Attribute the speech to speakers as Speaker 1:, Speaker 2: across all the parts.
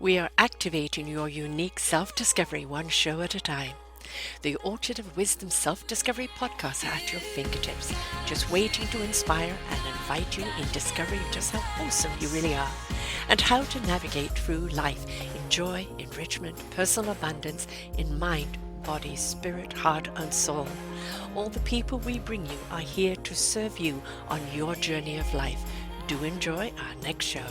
Speaker 1: We are activating your unique self-discovery one show at a time. The Orchard of Wisdom Self-Discovery podcast are at your fingertips, just waiting to inspire and invite you in discovering just how awesome you really are and how to navigate through life in joy, enrichment, personal abundance, in mind, body, spirit, heart, and soul. All the people we bring you are here to serve you on your journey of life. Do enjoy our next show.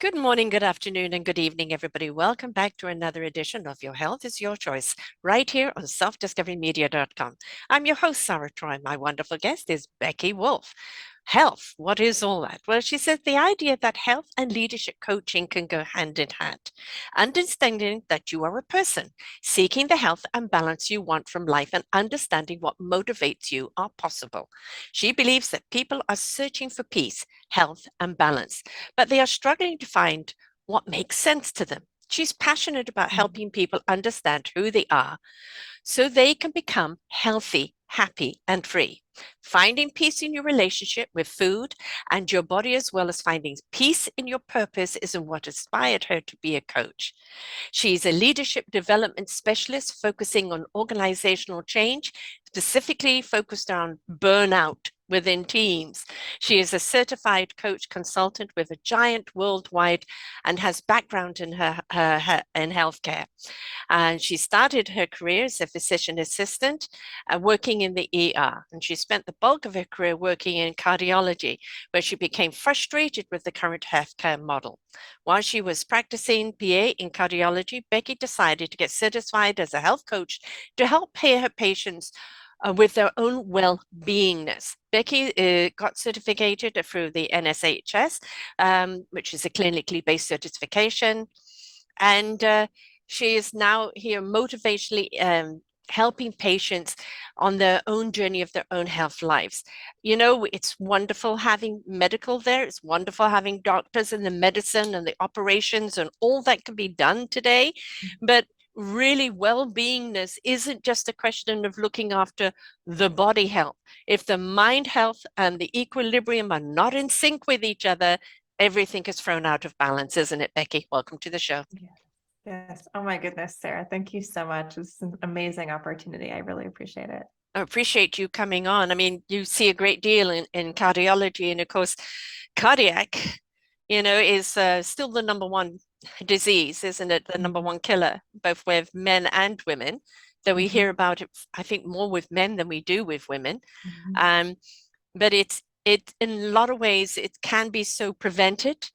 Speaker 1: Good morning, good afternoon, and good evening, everybody. Welcome back to another edition of Your Health is Your Choice, right here on selfdiscoverymedia.com. I'm your host, Sarah Troy. My wonderful guest is Becky Wolfe. Health, what is all that? Well, she says the idea that health and leadership coaching can go hand in hand. Understanding that you are a person, seeking the health and balance you want from life, and understanding what motivates you are possible. She believes that people are searching for peace, health, and balance, but they are struggling to find what makes sense to them. She's passionate about helping people understand who they are so they can become healthy, happy, and free. Finding peace in your relationship with food and your body, as well as finding peace in your purpose, is what inspired her to be a coach. She's a leadership development specialist focusing on organizational change, specifically focused on burnout within teams. She is a certified coach consultant with a giant worldwide and has background in in healthcare. And she started her career as a physician assistant, working in the ER. And she spent the bulk of her career working in cardiology, where she became frustrated with the current healthcare model. While she was practicing PA in cardiology, Becky decided to get certified as a health coach to help pair her patients with their own well-beingness. Becky got certificated through the NSHS, which is a clinically based certification. And she is now here motivationally helping patients on their own journey of their own health lives. You know, it's wonderful having medical there. It's wonderful having doctors and the medicine and the operations and all that can be done today. But really, well-beingness isn't just a question of looking after the body health. If the mind health and the equilibrium are not in sync with each other, everything is thrown out of balance, isn't it, Becky? Welcome to the show.
Speaker 2: Yeah. Yes. Oh my goodness, Sarah. Thank you so much. It's an amazing opportunity. I really appreciate it.
Speaker 1: I appreciate you coming on. I mean, you see a great deal in cardiology, and of course, cardiac, is still the number one disease, isn't it? The number one killer, both with men and women. Though we hear about it, I think, more with men than we do with women. Um, but it in a lot of ways it can be so prevented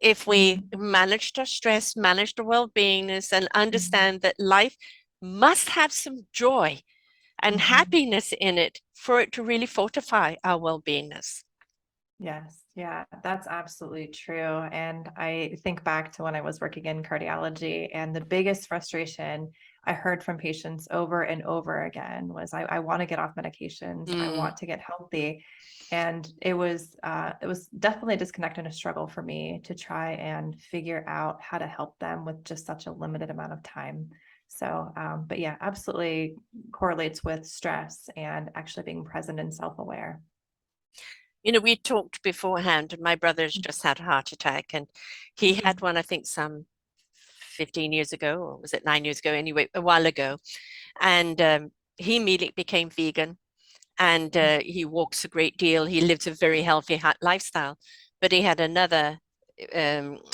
Speaker 1: if we manage our stress, manage our well-beingness, and understand that life must have some joy and happiness in it for it to really fortify our well-beingness.
Speaker 2: Yes. Yeah, that's absolutely true. And I think back to when I was working in cardiology, and the biggest frustration I heard from patients over and over again was, I want to get off medications. I want to get healthy. And it was definitely a disconnect and a struggle for me to try and figure out how to help them with just such a limited amount of time. So, but yeah, absolutely correlates with stress and actually being present and self-aware.
Speaker 1: You know, we talked beforehand, and my brother's just had a heart attack, and he had one, I think, some 15 years ago, or was it 9 years ago? Anyway, a while ago. And he immediately became vegan, and he walks a great deal. He lives a very healthy lifestyle, but he had another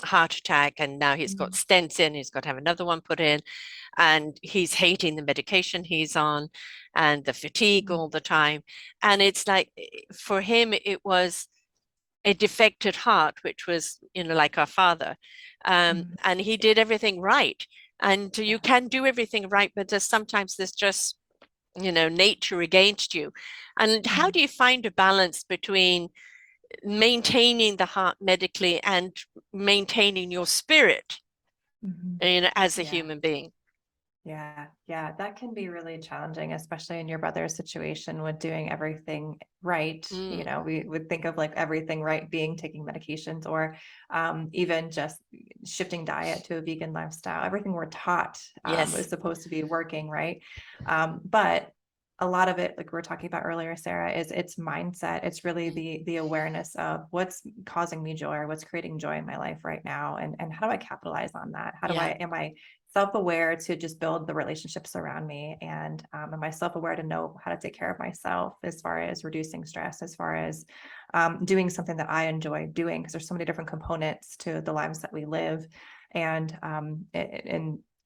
Speaker 1: heart attack, and now he's got stents in. He's got to have another one put in, and he's hating the medication he's on and the fatigue all the time. And it's like, for him, it was a defected heart, which was, like our father. And he did everything right. And you can do everything right, but sometimes there's just, nature against you. And how do you find a balance between maintaining the heart medically and maintaining your spirit, as a
Speaker 2: Yeah.
Speaker 1: human being?
Speaker 2: Yeah, that can be really challenging, especially in your brother's situation with doing everything right.
Speaker 1: Mm,
Speaker 2: We would think of like everything right being taking medications, or even just shifting diet to a vegan lifestyle. Everything we're taught is
Speaker 1: yes.
Speaker 2: supposed to be working, right? But a lot of it, like we were talking about earlier, Sarah, is it's mindset. It's really
Speaker 1: Mm,
Speaker 2: the awareness of what's causing me joy or what's creating joy in my life right now, and how do I capitalize on that? How do
Speaker 1: yeah.
Speaker 2: I am I self-aware to just build the relationships around me, and am I self-aware to know how to take care of myself as far as reducing stress, as far as doing something that I enjoy doing, because there's so many different components to the lives that we live, and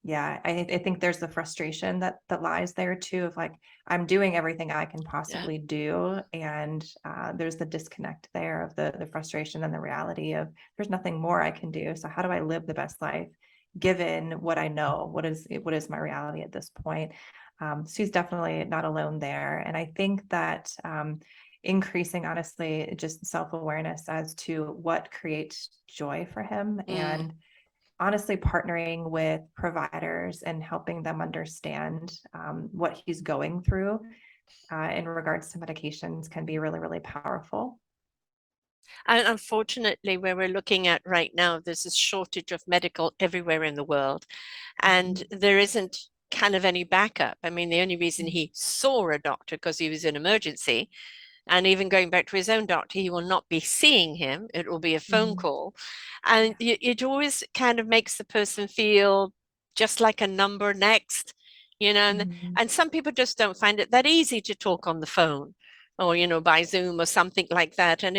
Speaker 2: yeah, I think there's the frustration that lies there too, of like, I'm doing everything I can
Speaker 1: Yeah.
Speaker 2: possibly do, and there's the disconnect there of the frustration and the reality of there's nothing more I can do. So how do I live the best life given what I know? What is my reality at this point? She's definitely not alone there, and I think that increasing, honestly, just self-awareness as to what creates joy for him,
Speaker 1: Mm.
Speaker 2: and honestly partnering with providers and helping them understand what he's going through in regards to medications can be really, really powerful.
Speaker 1: And unfortunately, where we're looking at right now, there's a shortage of medical everywhere in the world, and
Speaker 2: Mhm.
Speaker 1: there isn't kind of any backup. I mean, the only reason
Speaker 2: Mhm.
Speaker 1: he saw a doctor because he was in emergency, and even going back to his own doctor, he will not be seeing him. It will be a phone
Speaker 2: Mhm.
Speaker 1: call. And
Speaker 2: Yeah.
Speaker 1: it always kind of makes the person feel just like a number next,
Speaker 2: Mhm.
Speaker 1: and some people just don't find it that easy to talk on the phone or, by Zoom or something like that. And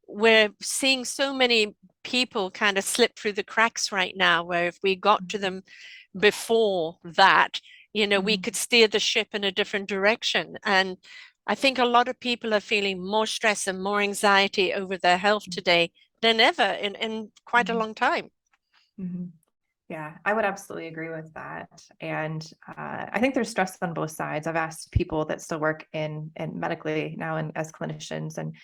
Speaker 1: we're seeing so many people kind of slip through the cracks right now, where if we got to them before that, we
Speaker 2: Mhm.
Speaker 1: could steer the ship in a different direction. And I think a lot of people are feeling more stress and more anxiety over their health today than ever in quite a
Speaker 2: Mhm.
Speaker 1: long time.
Speaker 2: Mhm. Yeah, I would absolutely agree with that. And I think there's stress on both sides. I've asked people that still work in medically now and as clinicians, and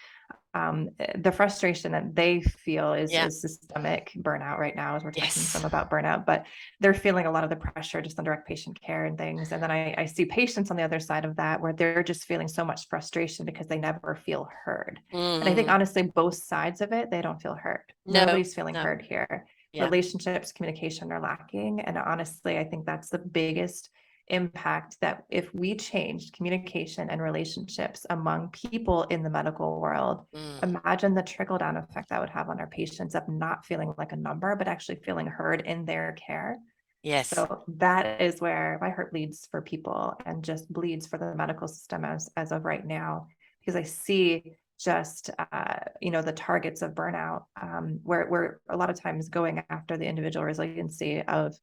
Speaker 2: the frustration that they feel
Speaker 1: Yeah.
Speaker 2: is systemic burnout right now, as we're talking
Speaker 1: Yes.
Speaker 2: some about burnout, but they're feeling a lot of the pressure just on direct patient care and things. And then I see patients on the other side of that where they're just feeling so much frustration because they never feel heard. And I think
Speaker 1: Mm.
Speaker 2: honestly, both sides of it, they don't feel heard.
Speaker 1: No,
Speaker 2: Nobody's feeling
Speaker 1: no.
Speaker 2: heard here.
Speaker 1: Yeah.
Speaker 2: Relationships, communication are lacking. And honestly, I think that's the biggest impact, that if we changed communication and relationships among people in the medical world,
Speaker 1: Mm.
Speaker 2: imagine the trickle down effect that would have on our patients of not feeling like a number, but actually feeling heard in their care.
Speaker 1: Yes.
Speaker 2: So that is where my heart bleeds for people and just bleeds for the medical system as of right now, because I see just the targets of burnout, where we're a lot of times going after the individual resiliency of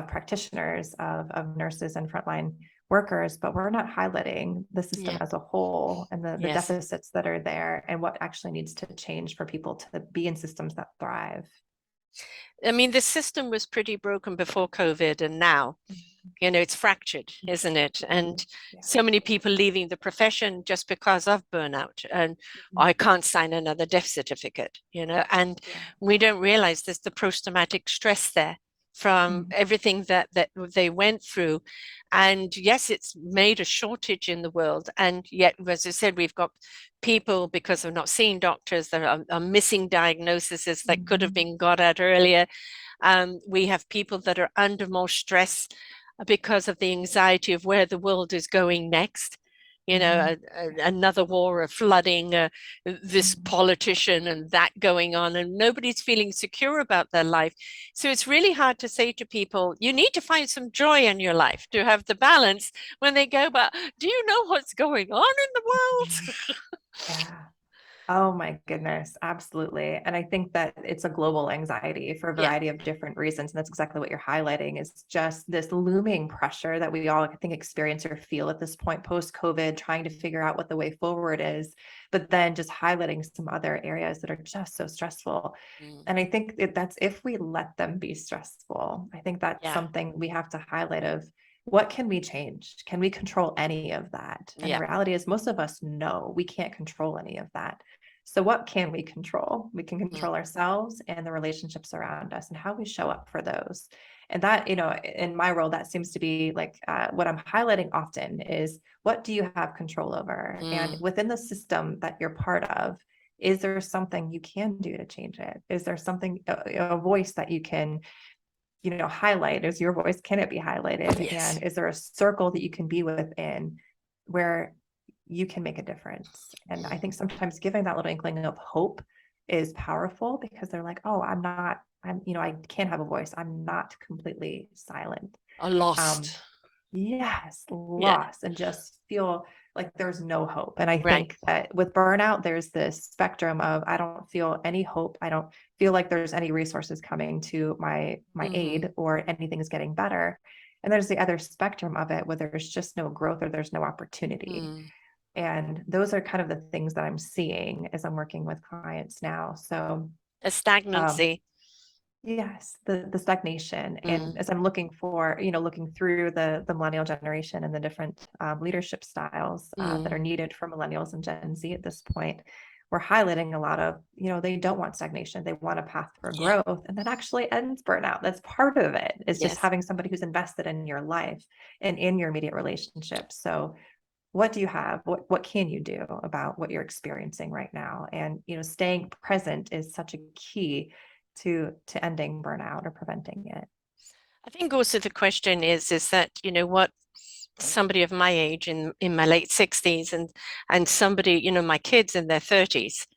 Speaker 2: practitioners, of nurses and frontline workers, but we're not highlighting the system
Speaker 1: Yeah.
Speaker 2: as a whole and the
Speaker 1: Yes.
Speaker 2: deficits that are there and what actually needs to change for people to be in systems that thrive.
Speaker 1: I mean, the system was pretty broken before COVID, and now, it's fractured, isn't it? And
Speaker 2: Yeah.
Speaker 1: so many people leaving the profession just because of burnout. And
Speaker 2: Mhm.
Speaker 1: I can't sign another death certificate, and
Speaker 2: Yeah.
Speaker 1: we don't realize there's the post-traumatic stress there from
Speaker 2: Mhm.
Speaker 1: everything that they went through. And yes, it's made a shortage in the world. And yet, as I said, we've got people, because of not seeing doctors, that are missing diagnoses that could have
Speaker 2: Mhm.
Speaker 1: been got at earlier. We have people that are under more stress because of the anxiety of where the world is going next.
Speaker 2: Mhm.
Speaker 1: Another war, a flooding, this
Speaker 2: Mhm.
Speaker 1: politician and that going on, and nobody's feeling secure about their life. So it's really hard to say to people, you need to find some joy in your life to have the balance when they go, but do you know what's going on in the
Speaker 2: Mhm.
Speaker 1: world?
Speaker 2: Yeah. Oh my goodness, absolutely. And I think that it's a global anxiety for a
Speaker 1: Yeah.
Speaker 2: variety of different reasons. And that's exactly what you're highlighting, is just this looming pressure that we all, I think, experience or feel at this point post-COVID, trying to figure out what the way forward is, but then just highlighting some other areas that are just so stressful.
Speaker 1: Mm,
Speaker 2: And I think that's if we let them be stressful. I think that's
Speaker 1: yeah.
Speaker 2: something we have to highlight of what can we change? Can we control any of that? And the
Speaker 1: Yeah.
Speaker 2: reality is most of us know we can't control any of that. So, what can we control? We can
Speaker 1: Mm,
Speaker 2: control ourselves and the relationships around us and how we show up for those. And that, in my role, that seems to be like what I'm highlighting often is, what do you have control over? And
Speaker 1: mm,
Speaker 2: within the system that you're part of, is there something you can do to change it? Is there something, a voice that you can, highlight? Is your voice, can it be highlighted?
Speaker 1: yes.
Speaker 2: And is there a circle that you can be within where you can make a difference. And I think sometimes giving that little inkling of hope is powerful because they're like, oh, I can't have a voice. I'm not completely silent.
Speaker 1: Are
Speaker 2: Um,
Speaker 1: lost.
Speaker 2: yes,
Speaker 1: Yeah,
Speaker 2: lost and just feel like there's no hope. And I
Speaker 1: right.
Speaker 2: think that with burnout, there's this spectrum of I don't feel any hope. I don't feel like there's any resources coming to my
Speaker 1: Mm-hmm.
Speaker 2: aid or anything is getting better. And there's the other spectrum of it where there's just no growth or there's no opportunity.
Speaker 1: Mm.
Speaker 2: And those are kind of the things that I'm seeing as I'm working with clients now. So
Speaker 1: A
Speaker 2: um,
Speaker 1: stagnancy.
Speaker 2: yes, the stagnation.
Speaker 1: Mm.
Speaker 2: And as I'm looking for, looking through the millennial generation and the different leadership styles that are
Speaker 1: Mm.
Speaker 2: needed for millennials and Gen Z at this point, we're highlighting a lot of, they don't want stagnation. They want a path for
Speaker 1: Yeah.
Speaker 2: growth. And that actually ends burnout. That's part of it, is just
Speaker 1: Yes.
Speaker 2: having somebody who's invested in your life and in your immediate relationships. So what do you have? What can you do about what you're experiencing right now? And staying present is such a key to ending burnout or preventing it.
Speaker 1: I think also the question is that, what somebody of my age in my late 60s and somebody, my kids in their 30s,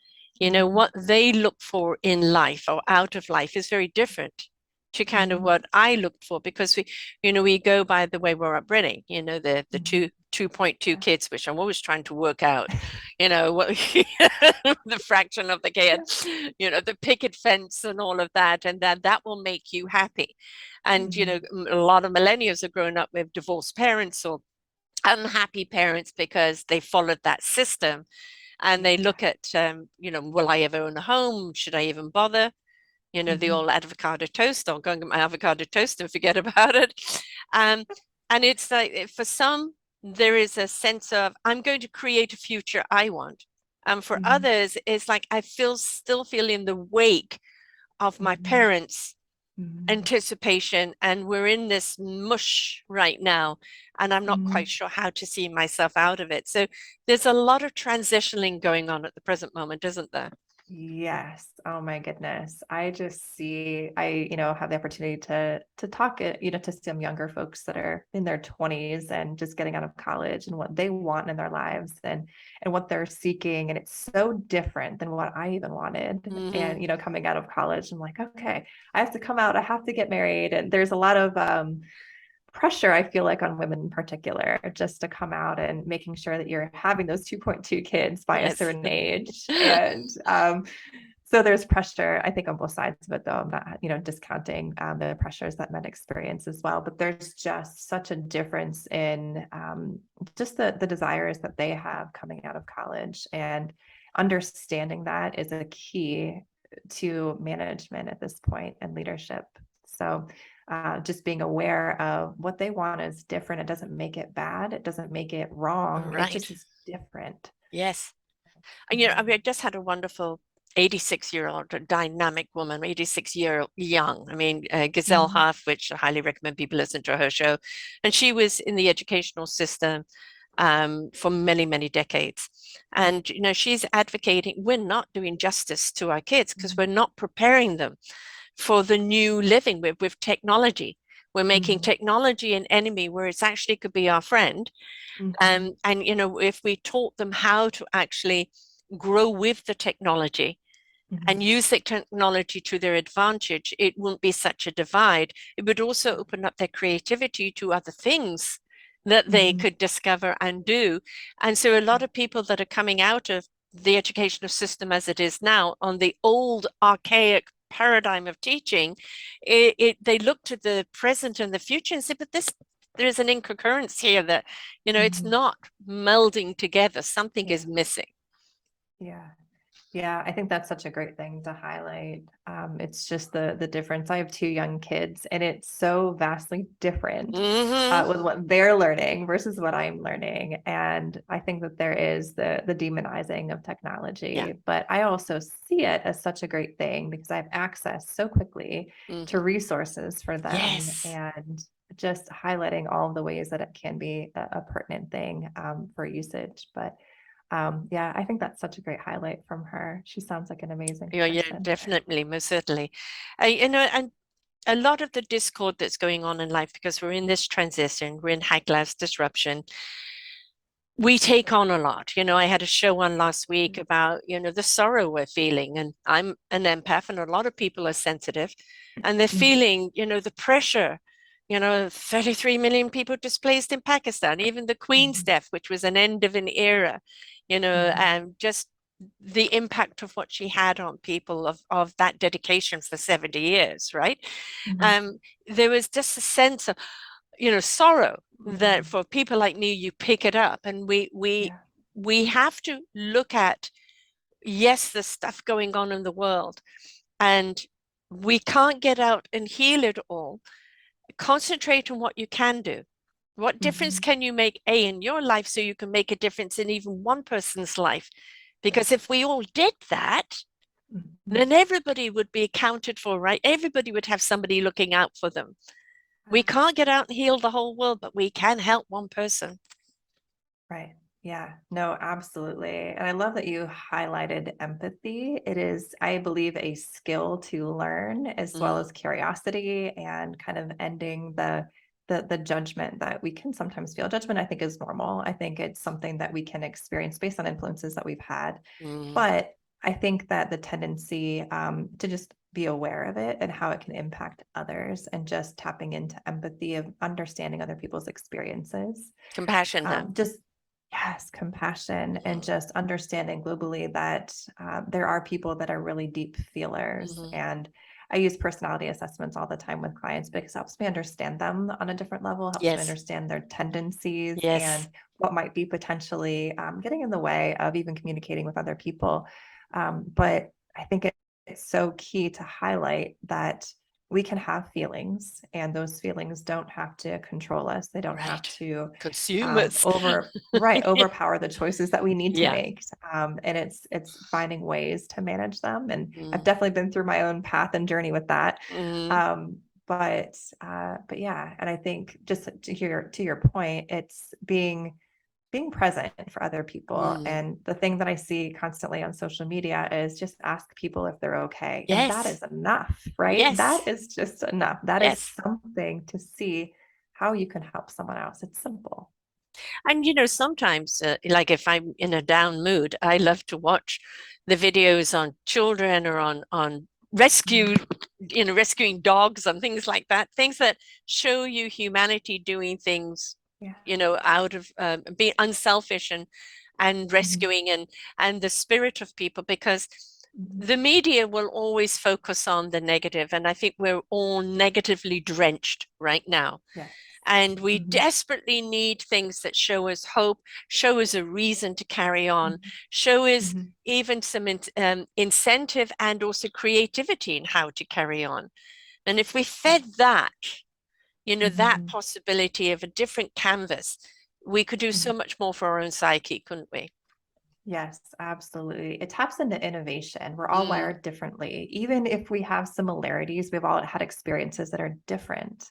Speaker 2: Mhm,
Speaker 1: what they look for in life or out of life is very different to kind of
Speaker 2: mhm,
Speaker 1: what I looked for because we go by the way we're upbringing, the
Speaker 2: mhm.
Speaker 1: 2.2
Speaker 2: Yeah.
Speaker 1: kids, which I'm always trying to work out, what the fraction of the kid, the picket fence and all of that, and that will make you happy. And
Speaker 2: Mhm,
Speaker 1: a lot of millennials are growing up with divorced parents or unhappy parents because they followed that system and they
Speaker 2: yeah.
Speaker 1: look at will I ever own a home, should I even bother, the
Speaker 2: Mhm,
Speaker 1: old avocado toast, I'll go and get my avocado toast and forget about it. um, and it's like for some there is a sense of I'm going to create a future I want, and for
Speaker 2: mhm,
Speaker 1: others it's like I still feel in the wake of my
Speaker 2: mhm,
Speaker 1: parents
Speaker 2: mhm,
Speaker 1: anticipation, and we're in this mush right now and I'm not quite
Speaker 2: mhm.
Speaker 1: sure how to see myself out of it. So there's a lot of transitioning going on at the present moment, isn't there?
Speaker 2: Yes. Oh my goodness. I just see, have the opportunity to talk it, to some younger folks that are in their 20s and just getting out of college and what they want in their lives and what they're seeking. And it's so different than what I even wanted.
Speaker 1: Mm-hmm.
Speaker 2: And, coming out of college, I'm like, okay, I have to come out, I have to get married. And there's a lot of pressure, I feel like, on women in particular, just to come out and making sure that you're having those 2.2 kids by a
Speaker 1: Yes.
Speaker 2: certain age. And so there's pressure, I think, on both sides of it, though. I'm not, discounting the pressures that men experience as well. But there's just such a difference in just the desires that they have coming out of college. And understanding that is a key to management at this point and leadership. So just being aware of what they want is different. It doesn't make it bad. It doesn't make it wrong. It
Speaker 1: Right.
Speaker 2: just is different.
Speaker 1: Yes. And I mean, I
Speaker 2: Mhm,
Speaker 1: just had a wonderful 86-year-old dynamic woman, 86-year young. I mean, Gazelle
Speaker 2: mhm,
Speaker 1: Huff, which I highly recommend people listen to her show. And she was in the educational system for many, many decades. And, she's advocating we're not doing justice to our kids because we're
Speaker 2: mhm,
Speaker 1: not preparing them for the new living with technology. We're making
Speaker 2: mhm,
Speaker 1: technology an enemy where it's actually could be our friend.
Speaker 2: mhm,
Speaker 1: And if we taught them how to actually grow with the technology and
Speaker 2: mhm,
Speaker 1: use the technology to their advantage, it wouldn't be such a divide. It would also open up their creativity to other things that they
Speaker 2: mhm,
Speaker 1: could discover and do. And so a lot of people that are coming out of the educational system as it is now on the old archaic paradigm of teaching, they look to the present and the future and say, but there's an incoherence here that, it's
Speaker 2: mhm.
Speaker 1: not melding together. Something is
Speaker 2: Yeah,
Speaker 1: missing.
Speaker 2: yeah. Yeah, I think that's such a great thing to highlight. It's just the difference. I have two young kids, and it's so vastly different
Speaker 1: Hmm.
Speaker 2: with what they're learning versus what I'm learning. And I think that there is the demonizing of
Speaker 1: Yeah.
Speaker 2: technology, but I also see it as such a great thing because I have access so quickly to
Speaker 1: Hmm.
Speaker 2: resources for them,
Speaker 1: Yes.
Speaker 2: and just highlighting all of the ways that it can be a pertinent thing for usage. But yeah, I think that's such a great highlight from her. She sounds like an amazing
Speaker 1: Yeah,
Speaker 2: person.
Speaker 1: definitely, most certainly. And a lot of the discord that's going on in life, because we're in this transition, we're in high class disruption. we take on a lot. I had a show on last week about, the sorrow we're feeling. And I'm an empath, and a lot of people are sensitive, and they're
Speaker 2: Mm,
Speaker 1: feeling, the pressure. 33 million people displaced in Pakistan, even the Queen's
Speaker 2: mhm,
Speaker 1: death, which was an end of an era,
Speaker 2: mhm,
Speaker 1: and just the impact of what she had on people of that dedication for 70 years, right?
Speaker 2: mhm.
Speaker 1: Um, there was just a sense of sorrow that
Speaker 2: Mm,
Speaker 1: for people like me, you pick it up, and we
Speaker 2: yeah.
Speaker 1: we have to look at, yes, the stuff going on in the world, and we can't get out and heal it all. Concentrate on what you can do. What difference
Speaker 2: Mhm.
Speaker 1: can you make, in your life, so you can make a difference in even one person's life? Because
Speaker 2: Yes.
Speaker 1: if we all did that,
Speaker 2: Mhm.
Speaker 1: then everybody would be accounted for, right? Everybody would have somebody looking out for them. We can't get out and heal the whole world, but we can help one person.
Speaker 2: Right. Yeah. No, absolutely. And I love that you highlighted empathy. It is, I believe, a skill to learn as well
Speaker 1: Mm,
Speaker 2: as curiosity and kind of ending the judgment that we can sometimes feel. Judgment, I think, is normal. I think it's something that we can experience based on influences that we've had.
Speaker 1: mm,
Speaker 2: But I think that the tendency to just be aware of it and how it can impact others and just tapping into empathy of understanding other people's experiences
Speaker 1: compassion, huh?
Speaker 2: just yes, compassion and
Speaker 1: Mm,
Speaker 2: just understanding globally that there are people that are really deep feelers.
Speaker 1: mhm.
Speaker 2: And I use personality assessments all the time with clients because it helps me understand them on a different level, helps me
Speaker 1: Yes,
Speaker 2: understand their tendencies
Speaker 1: yes,
Speaker 2: and what might be potentially getting in the way of even communicating with other people. But I think it's so key to highlight that we can have feelings and those feelings don't have to control us. They don't have
Speaker 1: right.
Speaker 2: to
Speaker 1: Consumers.
Speaker 2: overpower the choices that we need to
Speaker 1: Yeah.
Speaker 2: make. And it's finding ways to manage them. And I've
Speaker 1: Mm,
Speaker 2: definitely been through my own path and journey with that.
Speaker 1: mm,
Speaker 2: Um, but yeah, and I think just to your point, it's being present for other people.
Speaker 1: mm.
Speaker 2: And the thing that I see constantly on social media is just ask people if they're okay. And that
Speaker 1: Yes,
Speaker 2: is enough, right?
Speaker 1: yes,
Speaker 2: That is just enough. That is
Speaker 1: yes.
Speaker 2: something to see how you can help someone else. It's simple.
Speaker 1: And sometimes, like if I'm in a down mood, I love to watch the videos on children or on rescue,
Speaker 2: Mhm.
Speaker 1: rescuing dogs and things like that. Things that show you humanity doing things,
Speaker 2: Yeah.
Speaker 1: out of being unselfish and
Speaker 2: Mhm.
Speaker 1: rescuing and the spirit of people, because
Speaker 2: Mhm.
Speaker 1: the media will always focus on the negative, and I think we're all negatively drenched right now.
Speaker 2: Yes.
Speaker 1: And we
Speaker 2: Mhm.
Speaker 1: desperately need things that show us hope, show us a reason to carry on,
Speaker 2: Mhm.
Speaker 1: show us
Speaker 2: Mhm.
Speaker 1: even some incentive and also creativity in how to carry on. And if we fed
Speaker 2: Yes.
Speaker 1: that, that
Speaker 2: Mhm.
Speaker 1: possibility of a different canvas, we could do so
Speaker 2: Mhm.
Speaker 1: much more for our own psyche, couldn't we?
Speaker 2: Yes, absolutely. It taps into innovation. We're all
Speaker 1: Mm,
Speaker 2: wired differently. Even if we have similarities, we've all had experiences that are different.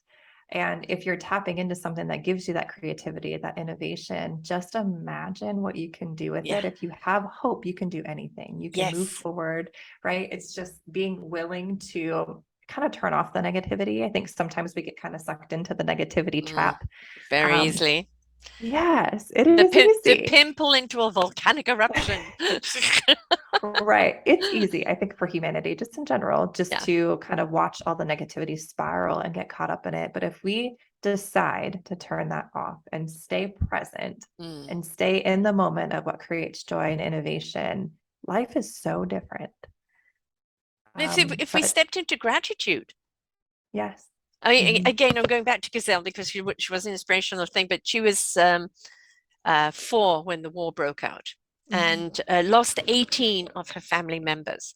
Speaker 2: And if you're tapping into something that gives you that creativity, that innovation, just imagine what you can do with
Speaker 1: yeah.
Speaker 2: it. If you have hope, you can do anything. You can move
Speaker 1: Yes.
Speaker 2: forward, right? It's just being willing to kind of turn off the negativity. I think sometimes we get kind of sucked into the negativity
Speaker 1: Mm,
Speaker 2: trap.
Speaker 1: very
Speaker 2: Um,
Speaker 1: easily.
Speaker 2: yes, it is
Speaker 1: The
Speaker 2: easy.
Speaker 1: pimple into a volcanic eruption.
Speaker 2: Right. It's easy, I think, for humanity, just in general, just
Speaker 1: Yeah.
Speaker 2: to kind of watch all the negativity spiral and get caught up in it. But if we decide to turn that off and stay present
Speaker 1: Mm.
Speaker 2: and stay in the moment of what creates joy and innovation, life is so different.
Speaker 1: If we
Speaker 2: But
Speaker 1: stepped into gratitude,
Speaker 2: yes.
Speaker 1: I
Speaker 2: Hmm.
Speaker 1: again, I'm going back to Gazelle because she was an inspirational thing, but she was 4 when the war broke out,
Speaker 2: Hmm.
Speaker 1: and lost 18 of her family members.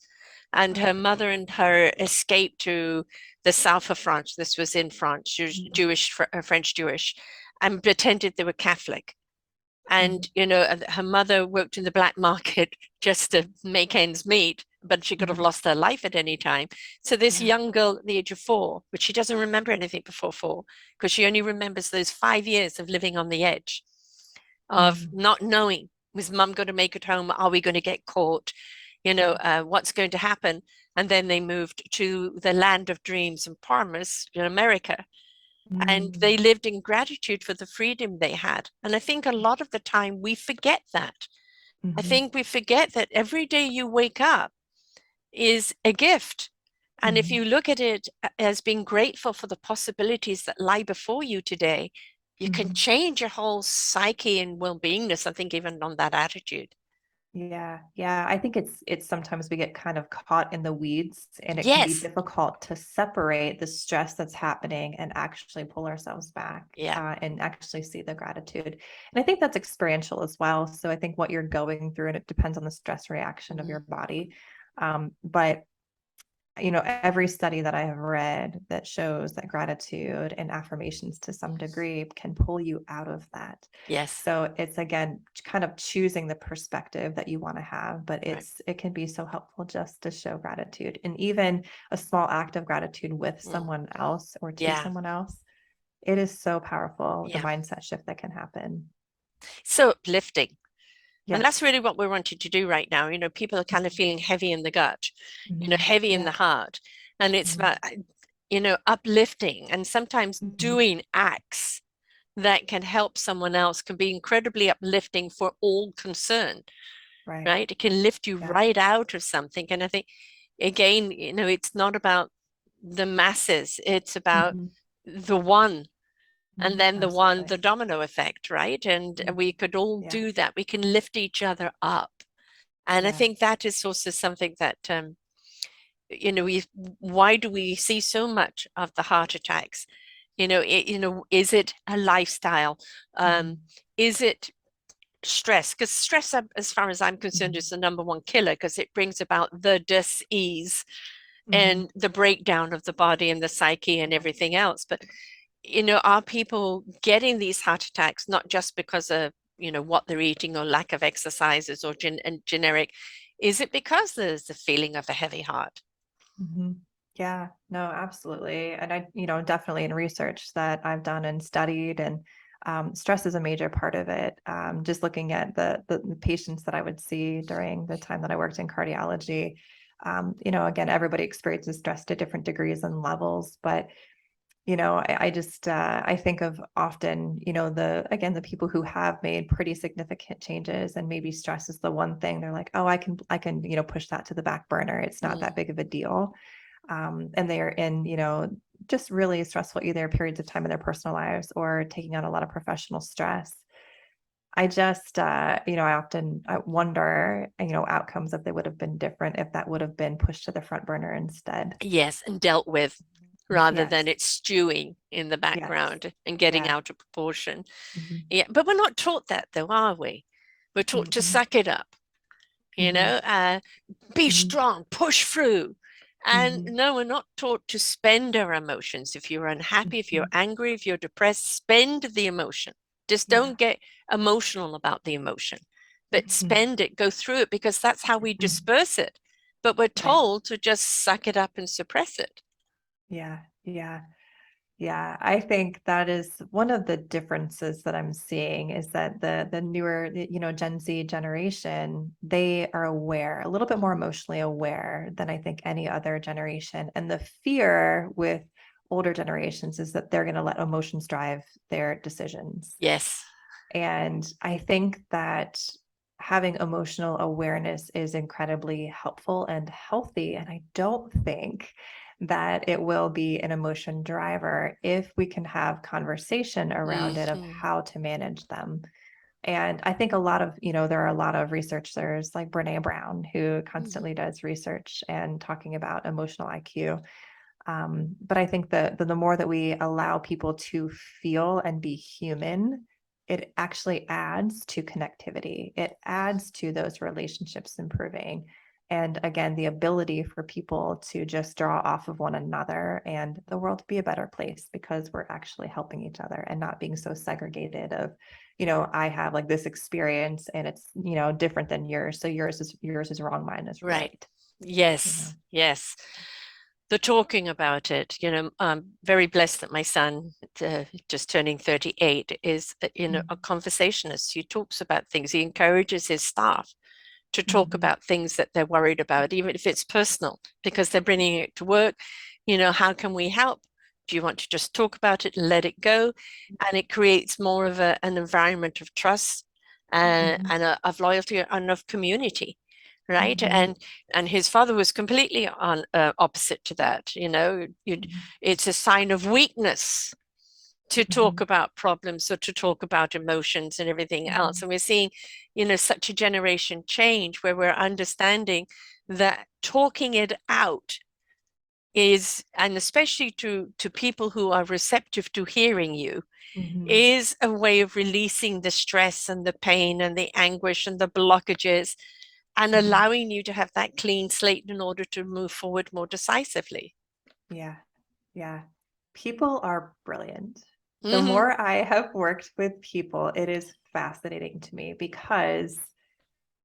Speaker 1: And
Speaker 2: Oh,
Speaker 1: her mother and her escaped to the south of France. This was in France. She was
Speaker 2: mhm,
Speaker 1: Jewish, French Jewish, and pretended they were Catholic.
Speaker 2: mhm,
Speaker 1: And her mother worked in the black market just to make ends meet, but she could have
Speaker 2: mhm.
Speaker 1: lost her life at any time. So this
Speaker 2: Yeah.
Speaker 1: young girl at the age of 4, but she doesn't remember anything before 4, because she only remembers those 5 years of living on the edge, of
Speaker 2: Mm,
Speaker 1: not knowing, was mum going to make it home, are we going to get caught,
Speaker 2: yeah.
Speaker 1: what's going to happen. And then they moved to the land of dreams and promise in America. and
Speaker 2: Mm,
Speaker 1: they lived in gratitude for the freedom they had. And I think a lot of the time we forget that. I
Speaker 2: mhm,
Speaker 1: think we forget that every day you wake up is a gift. And if
Speaker 2: mhm,
Speaker 1: you look at it as being grateful for the possibilities that lie before you today, you can
Speaker 2: mhm.
Speaker 1: change your whole psyche and well-beingness, I think, even on that attitude.
Speaker 2: Yeah, yeah. I think it's sometimes we get kind of caught in the weeds and it can be
Speaker 1: Yes.
Speaker 2: difficult to separate the stress that's happening and actually pull ourselves back
Speaker 1: Yeah.
Speaker 2: and actually see the gratitude. And I think that's experiential as well. So I think what you're going through and it depends on the stress reaction of
Speaker 1: Mhm.
Speaker 2: your body. But every study that I have read that shows that gratitude and affirmations to some degree can pull you out of that.
Speaker 1: Yes.
Speaker 2: So it's again kind of choosing the perspective that you want to have, but
Speaker 1: Right.
Speaker 2: it can be so helpful just to show gratitude and even a small act of gratitude with
Speaker 1: Mm.
Speaker 2: someone else or to
Speaker 1: Yeah.
Speaker 2: someone else. It is so powerful, the
Speaker 1: Yeah.
Speaker 2: mindset shift that can happen.
Speaker 1: So uplifting. And that's
Speaker 2: Yes.
Speaker 1: really what we're wanting to do right now. People are kind of feeling heavy in the gut,
Speaker 2: Mhm.
Speaker 1: heavy in the
Speaker 2: Yeah.
Speaker 1: heart. And it's
Speaker 2: Mhm.
Speaker 1: about, uplifting and sometimes
Speaker 2: Mhm.
Speaker 1: doing acts that can help someone else can be incredibly uplifting for all concerned,
Speaker 2: Right.
Speaker 1: right? It can lift you
Speaker 2: Yeah.
Speaker 1: right out of something. And I think, again, it's not about the masses, it's about
Speaker 2: Mhm.
Speaker 1: the one. And
Speaker 2: Mhm.
Speaker 1: then the
Speaker 2: Absolutely.
Speaker 1: domino effect, right? And
Speaker 2: Yeah.
Speaker 1: we could all
Speaker 2: Yeah.
Speaker 1: do that. We can lift each other up. And I
Speaker 2: Yeah.
Speaker 1: think that is also something that, we, why do we see so much of the heart attacks? Is it a lifestyle? Um,
Speaker 2: Mhm.
Speaker 1: is it stress? Because stress, as far as I'm concerned,
Speaker 2: Mhm.
Speaker 1: is the number one killer because it brings about the dis-ease
Speaker 2: Mhm.
Speaker 1: and the breakdown of the body and the psyche and
Speaker 2: Yeah.
Speaker 1: everything else. But, are people getting these heart attacks not just because of, what they're eating or lack of exercises or and generic? Is it because there's a feeling of a heavy heart?
Speaker 2: Mhm. Yeah. No, absolutely. And definitely in research that I've done and studied, and stress is a major part of it. Just looking at the patients that I would see during the time that I worked in cardiology, again, everybody experiences stress to different degrees and levels, but I just I think of often, the people who have made pretty significant changes and maybe stress is the one thing they're like, oh, I can, push that to the back burner. It's not
Speaker 1: Mm.
Speaker 2: that big of a deal. And they are in, just really stressful either periods of time in their personal lives or taking on a lot of professional stress. I just, I wonder, outcomes if they would have been different if that would have been pushed to the front burner instead.
Speaker 1: Yes, and dealt with rather than
Speaker 2: Yes.
Speaker 1: it stewing in the
Speaker 2: Yes.
Speaker 1: background and getting
Speaker 2: Yeah.
Speaker 1: out of proportion.
Speaker 2: Mhm.
Speaker 1: Yeah, but we're not taught that though, are we? We're taught to
Speaker 2: Mm-mm.
Speaker 1: suck it up, you
Speaker 2: Mhm.
Speaker 1: know, uh, be
Speaker 2: Mhm.
Speaker 1: strong, push through. And
Speaker 2: Mhm.
Speaker 1: no, we're not taught to spend our emotions. If you're unhappy, if you're
Speaker 2: Mhm.
Speaker 1: angry, if you're depressed, spend the emotion. Just
Speaker 2: Yeah.
Speaker 1: don't get emotional about the emotion, but
Speaker 2: Mhm.
Speaker 1: spend it, go through it, because that's how we
Speaker 2: Mhm.
Speaker 1: disperse it. But we're
Speaker 2: Right.
Speaker 1: told to just suck it up and suppress it.
Speaker 2: Yeah. Yeah. Yeah. I think that is one of the differences that I'm seeing is that the newer, Gen Z generation, they are aware, a little bit more emotionally aware than I think any other generation. And the fear with older generations is that they're going to let emotions drive their decisions.
Speaker 1: Yes.
Speaker 2: And I think that having emotional awareness is incredibly helpful and healthy. And I don't think that it will be an emotion driver if we can have conversation around it of
Speaker 1: Hmm.
Speaker 2: how to manage them. And I think there are a lot of researchers like Brene Brown who
Speaker 1: Hmm.
Speaker 2: constantly does research and talking about emotional IQ. But I think that the more that we allow people to feel and be human, it actually adds to connectivity. It adds to those relationships improving. And again, the ability for people to just draw off of one another and the world to be a better place because we're actually helping each other and not being so segregated of, I have like this experience and it's, different than yours. So yours is wrong, mine is
Speaker 1: Right.
Speaker 2: right. You know.
Speaker 1: Yes. Yes. The talking about it, I'm very blessed that my son, just turning 38, is, a
Speaker 2: Mm-hmm.
Speaker 1: conversationist. He talks about things. He encourages his staff to talk
Speaker 2: Mm-hmm.
Speaker 1: about things that they're worried about, even if it's personal, because they're bringing it to work. How can we help? Do you want to just talk about it, let it go? And it creates more of an environment of trust
Speaker 2: Mhm.
Speaker 1: of loyalty and of community, right?
Speaker 2: Mhm.
Speaker 1: And his father was completely on opposite to that. It's a sign of weakness to talk
Speaker 2: Mhm.
Speaker 1: about problems or to talk about emotions and everything else.
Speaker 2: Mhm.
Speaker 1: And we're seeing, such a generation change where we're understanding that talking it out is, and especially to people who are receptive to hearing you,
Speaker 2: Mhm.
Speaker 1: is a way of releasing the stress and the pain and the anguish and the blockages and
Speaker 2: Mhm.
Speaker 1: allowing you to have that clean slate in order to move forward more decisively.
Speaker 2: Yeah. Yeah. People are brilliant. The
Speaker 1: Mm-hmm.
Speaker 2: more I have worked with people, it is fascinating to me because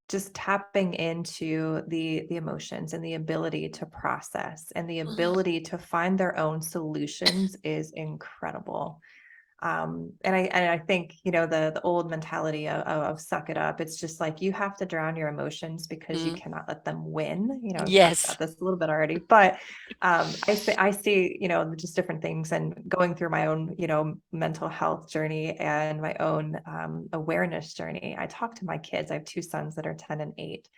Speaker 2: just tapping into the emotions and the ability to process and the ability to find their own solutions is incredible. And I think, the old mentality of suck it up. It's just like you have to drown your emotions because you
Speaker 1: Mm-hmm.
Speaker 2: cannot let them win. We've talked
Speaker 1: Yes.
Speaker 2: about this a little bit already, but I see, just different things and going through my own, mental health journey and my own awareness journey. I talk to my kids. I have two sons that are 10 and 8.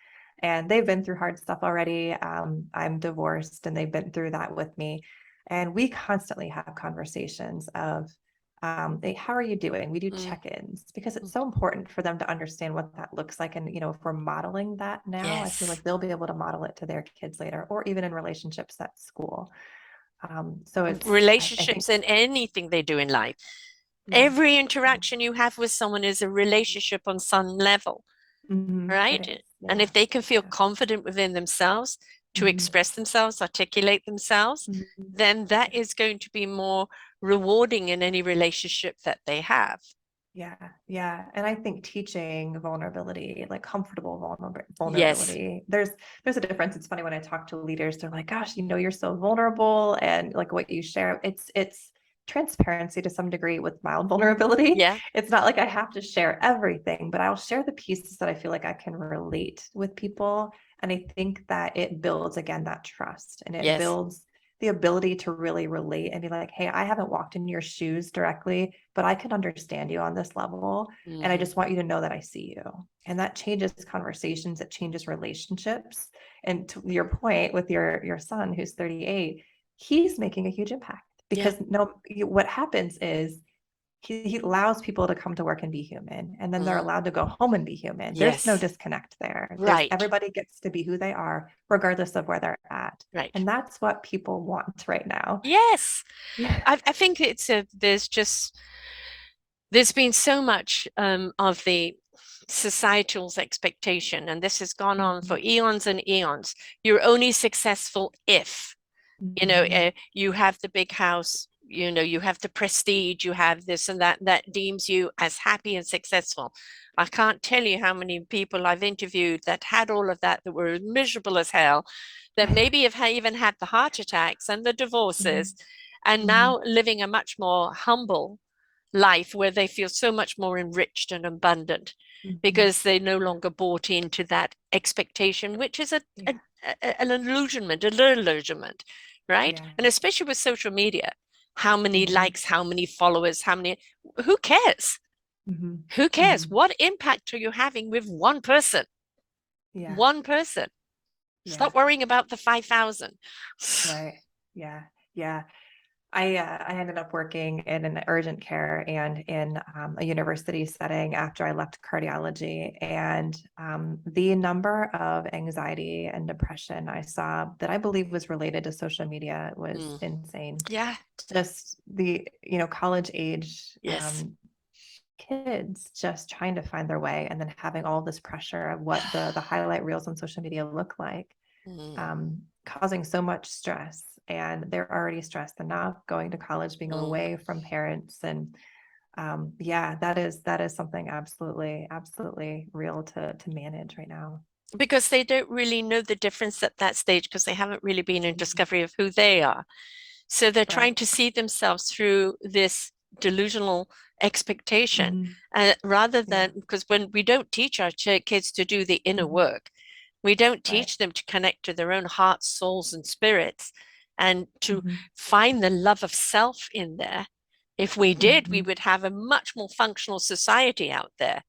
Speaker 2: And they've been through hard stuff already. I'm divorced and they've been through that with me. And we constantly have conversations of, how are you doing? We do
Speaker 1: Mm-hmm.
Speaker 2: check-ins because it's so important for them to understand what that looks like. And, if we're modeling that now, I feel
Speaker 1: Yes.
Speaker 2: like they'll be able to model it to their kids later, or even in relationships at school. So I think,
Speaker 1: Relationships and anything they do in life.
Speaker 2: yeah,
Speaker 1: Every
Speaker 2: yeah.
Speaker 1: interaction you have with someone is a relationship on some level,
Speaker 2: It
Speaker 1: right?
Speaker 2: is.
Speaker 1: And
Speaker 2: Yeah.
Speaker 1: if they can feel
Speaker 2: Yeah.
Speaker 1: confident within themselves to
Speaker 2: Mhm.
Speaker 1: express themselves, articulate themselves,
Speaker 2: Mhm.
Speaker 1: then that
Speaker 2: Yeah.
Speaker 1: is going to be more rewarding in any relationship that they have.
Speaker 2: Yeah, yeah. And I think teaching vulnerability, like comfortable
Speaker 1: Yes.
Speaker 2: vulnerability, there's a difference. It's funny when I talk to leaders, they're like, gosh, you're so vulnerable and like what you share, it's transparency to some degree with mild vulnerability.
Speaker 1: Yeah.
Speaker 2: It's not like I have to share everything, but I'll share the pieces that I feel like I can relate with people. And I think that it builds again that trust and it
Speaker 1: Yes.
Speaker 2: builds the ability to really relate and be like, hey, I haven't walked in your shoes directly, but I can understand you on this level. And I
Speaker 1: Mm-hmm.
Speaker 2: just want you to know that I see you. And that changes conversations, it changes relationships. And to your point with your son who's 38, he's making a huge impact
Speaker 1: Yeah.
Speaker 2: because what happens is he allows people to come to work and be human and then they're
Speaker 1: Mm-hmm.
Speaker 2: allowed to go home and be human. There's no
Speaker 1: Yes.
Speaker 2: disconnect there. There's
Speaker 1: Right.
Speaker 2: everybody gets to be who they are regardless of where they're at.
Speaker 1: Right.
Speaker 2: And that's what people want right now.
Speaker 1: Yes.
Speaker 2: Yeah.
Speaker 1: I think there's been so much of the societal's expectation, and this has gone on for
Speaker 2: Mhm.
Speaker 1: eons and eons. You're only successful if,
Speaker 2: Mhm.
Speaker 1: you have the big house, you have the prestige, you have this and that, that deems you as happy and successful. I can't tell you how many people I've interviewed that had all of that were miserable as hell, that maybe have even had the heart attacks and the divorces,
Speaker 2: Mhm.
Speaker 1: and
Speaker 2: Mhm.
Speaker 1: now living a much more humble life where they feel so much more enriched and abundant
Speaker 2: Mhm.
Speaker 1: because they no longer bought into that expectation, which is
Speaker 2: Yeah.
Speaker 1: an illusionment, an illusionment, right?
Speaker 2: Yeah.
Speaker 1: And especially with social media, how many
Speaker 2: Mhm.
Speaker 1: likes, how many followers, how many, who cares?
Speaker 2: Mhm.
Speaker 1: Who cares?
Speaker 2: Mhm.
Speaker 1: What impact are you having with one person?
Speaker 2: Yeah.
Speaker 1: One person.
Speaker 2: Yeah.
Speaker 1: Stop worrying about the 5,000.
Speaker 2: Right. Yeah. Yeah. I ended up working in an urgent care and in a university setting after I left cardiology. And the number of anxiety and depression I saw that I believe was related to social media was
Speaker 1: Mm.
Speaker 2: insane.
Speaker 1: Yeah.
Speaker 2: Just the, college age
Speaker 1: Yes.
Speaker 2: kids just trying to find their way and then having all this pressure of what the highlight reels on social media look like,
Speaker 1: Mm.
Speaker 2: causing so much stress. And they're already stressed enough going to college, being
Speaker 1: Mm.
Speaker 2: away from parents. And yeah, that is something absolutely, absolutely real to manage right now.
Speaker 1: Because they don't really know the difference at that stage because they haven't really been in
Speaker 2: Mhm.
Speaker 1: discovery of who they are. So they're
Speaker 2: Right.
Speaker 1: trying to see themselves through this delusional expectation,
Speaker 2: Mhm.
Speaker 1: rather
Speaker 2: Yeah.
Speaker 1: than, because when we don't teach our kids to do the inner
Speaker 2: Mhm.
Speaker 1: work, we don't
Speaker 2: Right.
Speaker 1: teach them to connect to their own hearts, souls, and spirits, and to
Speaker 2: Mhm.
Speaker 1: find the love of self in there. If we did, we
Speaker 2: Mhm.
Speaker 1: would have a much more functional society out there,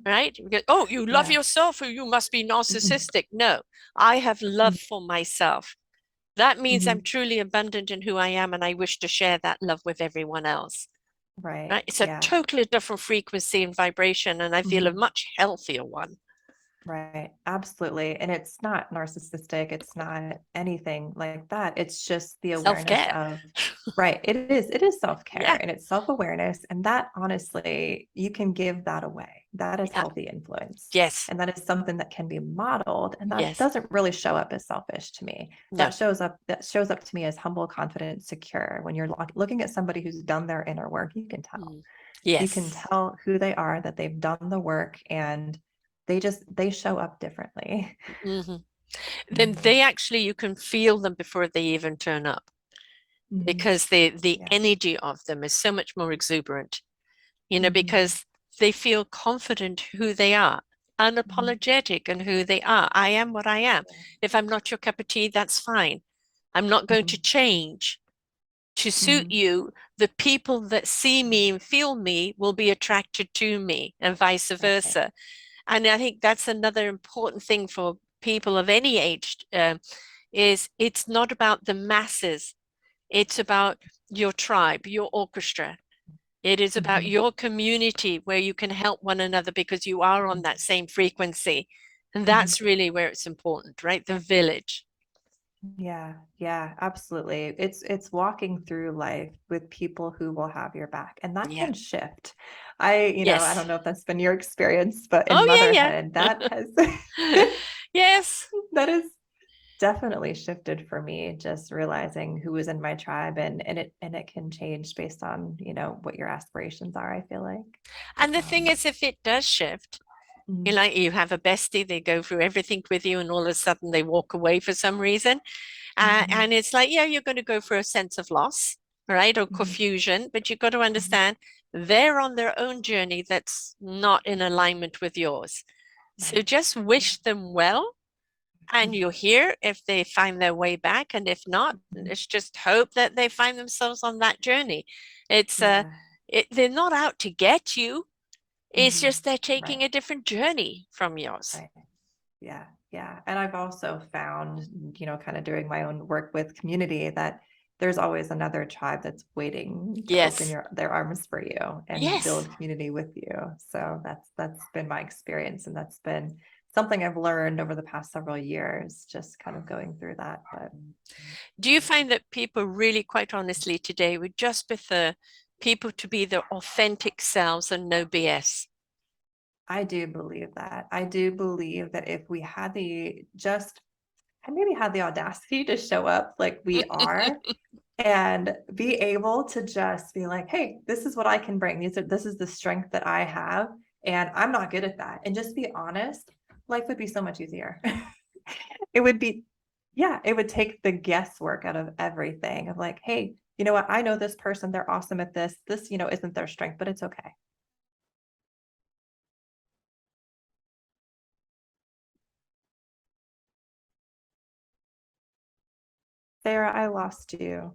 Speaker 1: right? Because, oh, you love
Speaker 2: Yeah.
Speaker 1: yourself or you must be
Speaker 2: Mhm.
Speaker 1: narcissistic. No, I have love for myself. That means I'm
Speaker 2: Mhm.
Speaker 1: truly abundant in who I am and I wish to share that love with everyone else.
Speaker 2: Right.
Speaker 1: Right? It's a
Speaker 2: Yeah.
Speaker 1: totally different frequency and vibration, and I feel a
Speaker 2: Mhm.
Speaker 1: much healthier one.
Speaker 2: Right. Absolutely. And it's not narcissistic. It's not anything like that. It's just the awareness
Speaker 1: Self-care.
Speaker 2: of, right. It is
Speaker 1: Yeah.
Speaker 2: self-care and it's self-awareness. And that honestly, you can give that away. That is
Speaker 1: Yeah.
Speaker 2: healthy influence.
Speaker 1: Yes.
Speaker 2: And that is something that can be modeled. And that
Speaker 1: Yes.
Speaker 2: doesn't really show up as selfish to me.
Speaker 1: No.
Speaker 2: That shows up to me as humble, confident, secure. When you're looking at somebody who's done their inner work, you can tell.
Speaker 1: Mm.
Speaker 2: You can
Speaker 1: Yes.
Speaker 2: tell who they are, that they've done the work, and they show up differently.
Speaker 1: Hmm. Then
Speaker 2: Mhm.
Speaker 1: they actually, you can feel them before they even turn up
Speaker 2: Mhm.
Speaker 1: because the
Speaker 2: Yeah.
Speaker 1: energy of them is so much more exuberant,
Speaker 2: Mhm.
Speaker 1: because they feel confident who they are,
Speaker 2: Mhm.
Speaker 1: unapologetic in who they are. I am what I am.
Speaker 2: Yeah.
Speaker 1: If I'm not your cup of tea, that's fine. I'm not going to
Speaker 2: Mhm.
Speaker 1: change to suit
Speaker 2: Mhm.
Speaker 1: you. The people that see me and feel me will be attracted to me, and vice
Speaker 2: Right.
Speaker 1: versa. And I think that's another important thing for people of any age, is it's not about the masses. It's about your tribe, your orchestra. It is about
Speaker 2: Mhm.
Speaker 1: your community where you can help one another because you are on
Speaker 2: Mhm.
Speaker 1: that same frequency. And
Speaker 2: Mhm.
Speaker 1: that's really where it's important, right? The village.
Speaker 2: Yeah, yeah, absolutely. It's walking through life with people who will have your back, and that
Speaker 1: Yeah.
Speaker 2: can shift. I
Speaker 1: Yes.
Speaker 2: don't know if that's been your experience, but in
Speaker 1: Oh, yeah,
Speaker 2: motherhood, that has
Speaker 1: yeah. Yes.
Speaker 2: that has definitely shifted for me, just realizing who is in my tribe, and it can change based on, what your aspirations are, I feel like.
Speaker 1: And the thing
Speaker 2: Um,
Speaker 1: is, if it does shift,
Speaker 2: mhm.
Speaker 1: you have a bestie, they go through everything with you, and all of a sudden they walk away for some reason.
Speaker 2: Mhm.
Speaker 1: And it's like, yeah, you're going to go for a sense of loss, right? Or
Speaker 2: Mhm.
Speaker 1: confusion, but you've got to
Speaker 2: Mhm.
Speaker 1: understand they're on their own journey that's not in alignment with yours. So
Speaker 2: Right.
Speaker 1: just
Speaker 2: Yeah.
Speaker 1: wish them well. And
Speaker 2: Mhm.
Speaker 1: you're here if they find their way back. And if not,
Speaker 2: Mhm.
Speaker 1: it's just hope that they find themselves on that journey. It's
Speaker 2: Yeah.
Speaker 1: they're not out to get you. It's
Speaker 2: Mhm.
Speaker 1: just they're taking
Speaker 2: Right.
Speaker 1: a different journey from yours.
Speaker 2: Right. Yeah, yeah. And I've also found, kind of doing my own work with community, that there's always another tribe that's waiting to open
Speaker 1: Yes.
Speaker 2: their arms for you and
Speaker 1: Yes.
Speaker 2: build community with you. So that's been my experience, and that's been something I've learned over the past several years, just kind of going through that. But
Speaker 1: Do you find that people really, quite honestly, today would just prefer people to be their authentic selves and no BS?
Speaker 2: I do believe that. I do believe that if we had I maybe had the audacity to show up like we are, and be able to just be like, hey, this is what I can bring. This is the strength that I have, and I'm not good at that. And just be honest, life would be so much easier. It would be, yeah, it would take the guesswork out of everything of like, hey, you know what? I know this person, they're awesome at this. This, isn't their strength, but it's okay. Sarah, I lost you.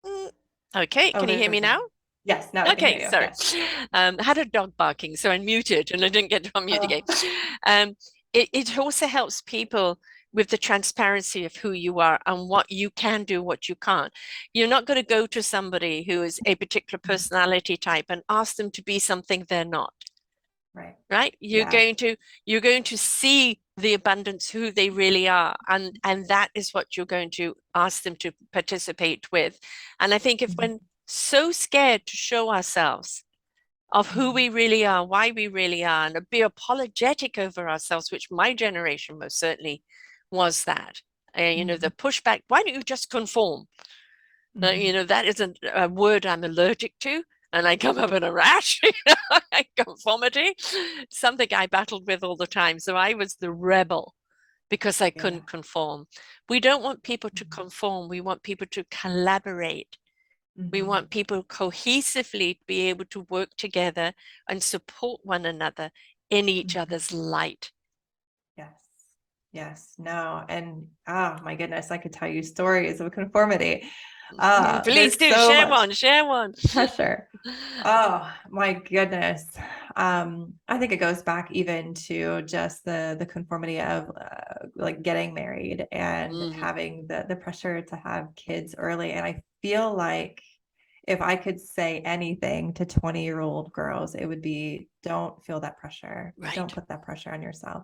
Speaker 1: Mm. Okay,
Speaker 2: Oh,
Speaker 1: can you hear
Speaker 2: there's
Speaker 1: me now?
Speaker 2: yes, now I can hear
Speaker 1: Okay,
Speaker 2: you.
Speaker 1: sorry.
Speaker 2: Yes.
Speaker 1: I had a dog barking, so I muted and I didn't get to unmute
Speaker 2: Oh,
Speaker 1: again. Um, it also helps people with the transparency of who you are and what you can do, what you can't. You're not going to go to somebody who is a particular personality type and ask them to be something they're not,
Speaker 2: right.
Speaker 1: right?
Speaker 2: Yeah.
Speaker 1: You're going to see the abundance who they really are, and that is what you're going to ask them to participate with. And I think if
Speaker 2: Mhm.
Speaker 1: we're so scared to show ourselves of who
Speaker 2: Mhm.
Speaker 1: we really are, why we really are, and be apologetic over ourselves, which my generation most certainly was that. The
Speaker 2: Mhm.
Speaker 1: pushback, why don't you just conform?
Speaker 2: Mhm.
Speaker 1: That isn't a word I'm allergic to. And I come up in a rash, conformity, something I battled with all the time. So I was the rebel because I
Speaker 2: Yeah.
Speaker 1: couldn't conform. We don't want people to
Speaker 2: Mhm.
Speaker 1: conform. We want people to collaborate. We
Speaker 2: Mhm.
Speaker 1: want people cohesively to be able to work together and support one another in each
Speaker 2: Mhm.
Speaker 1: other's light.
Speaker 2: Yes. Yes, no. And oh my goodness, I could tell you stories of conformity.
Speaker 1: Please
Speaker 2: There's
Speaker 1: do
Speaker 2: so
Speaker 1: share
Speaker 2: much
Speaker 1: one, share one.
Speaker 2: pressure. Oh my goodness. I think it goes back even to just the conformity of like getting married and
Speaker 1: Mhm.
Speaker 2: having the pressure to have kids early. And I feel like if I could say anything to 20-year-old girls, it would be don't feel that pressure. Don't
Speaker 1: Right.
Speaker 2: put that pressure on yourself.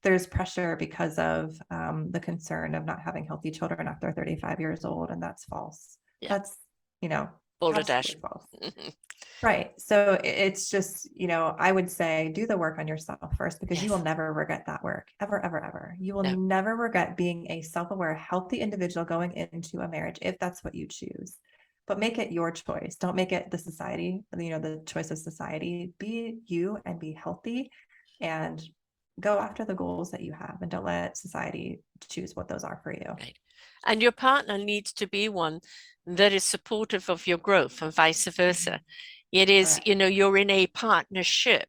Speaker 2: There's pressure because of the concern of not having healthy children after 35 years old, and that's false.
Speaker 1: Yeah.
Speaker 2: That's, you know,
Speaker 1: Boulder Dash.
Speaker 2: absolutely false. Right. So it's just, I would say do the work on yourself first because you will
Speaker 1: Yes.
Speaker 2: never regret that work ever, ever, ever. You will
Speaker 1: No.
Speaker 2: never regret being a self-aware, healthy individual going into a marriage if that's what you choose. But make it your choice. Don't make it the society, the choice of society. Be you and be healthy and go after the goals that you have and don't let society choose what those are for you.
Speaker 1: Right. And your partner needs to be one that is supportive of your growth and vice versa.
Speaker 2: Mhm.
Speaker 1: It is,
Speaker 2: Correct.
Speaker 1: you're in a partnership.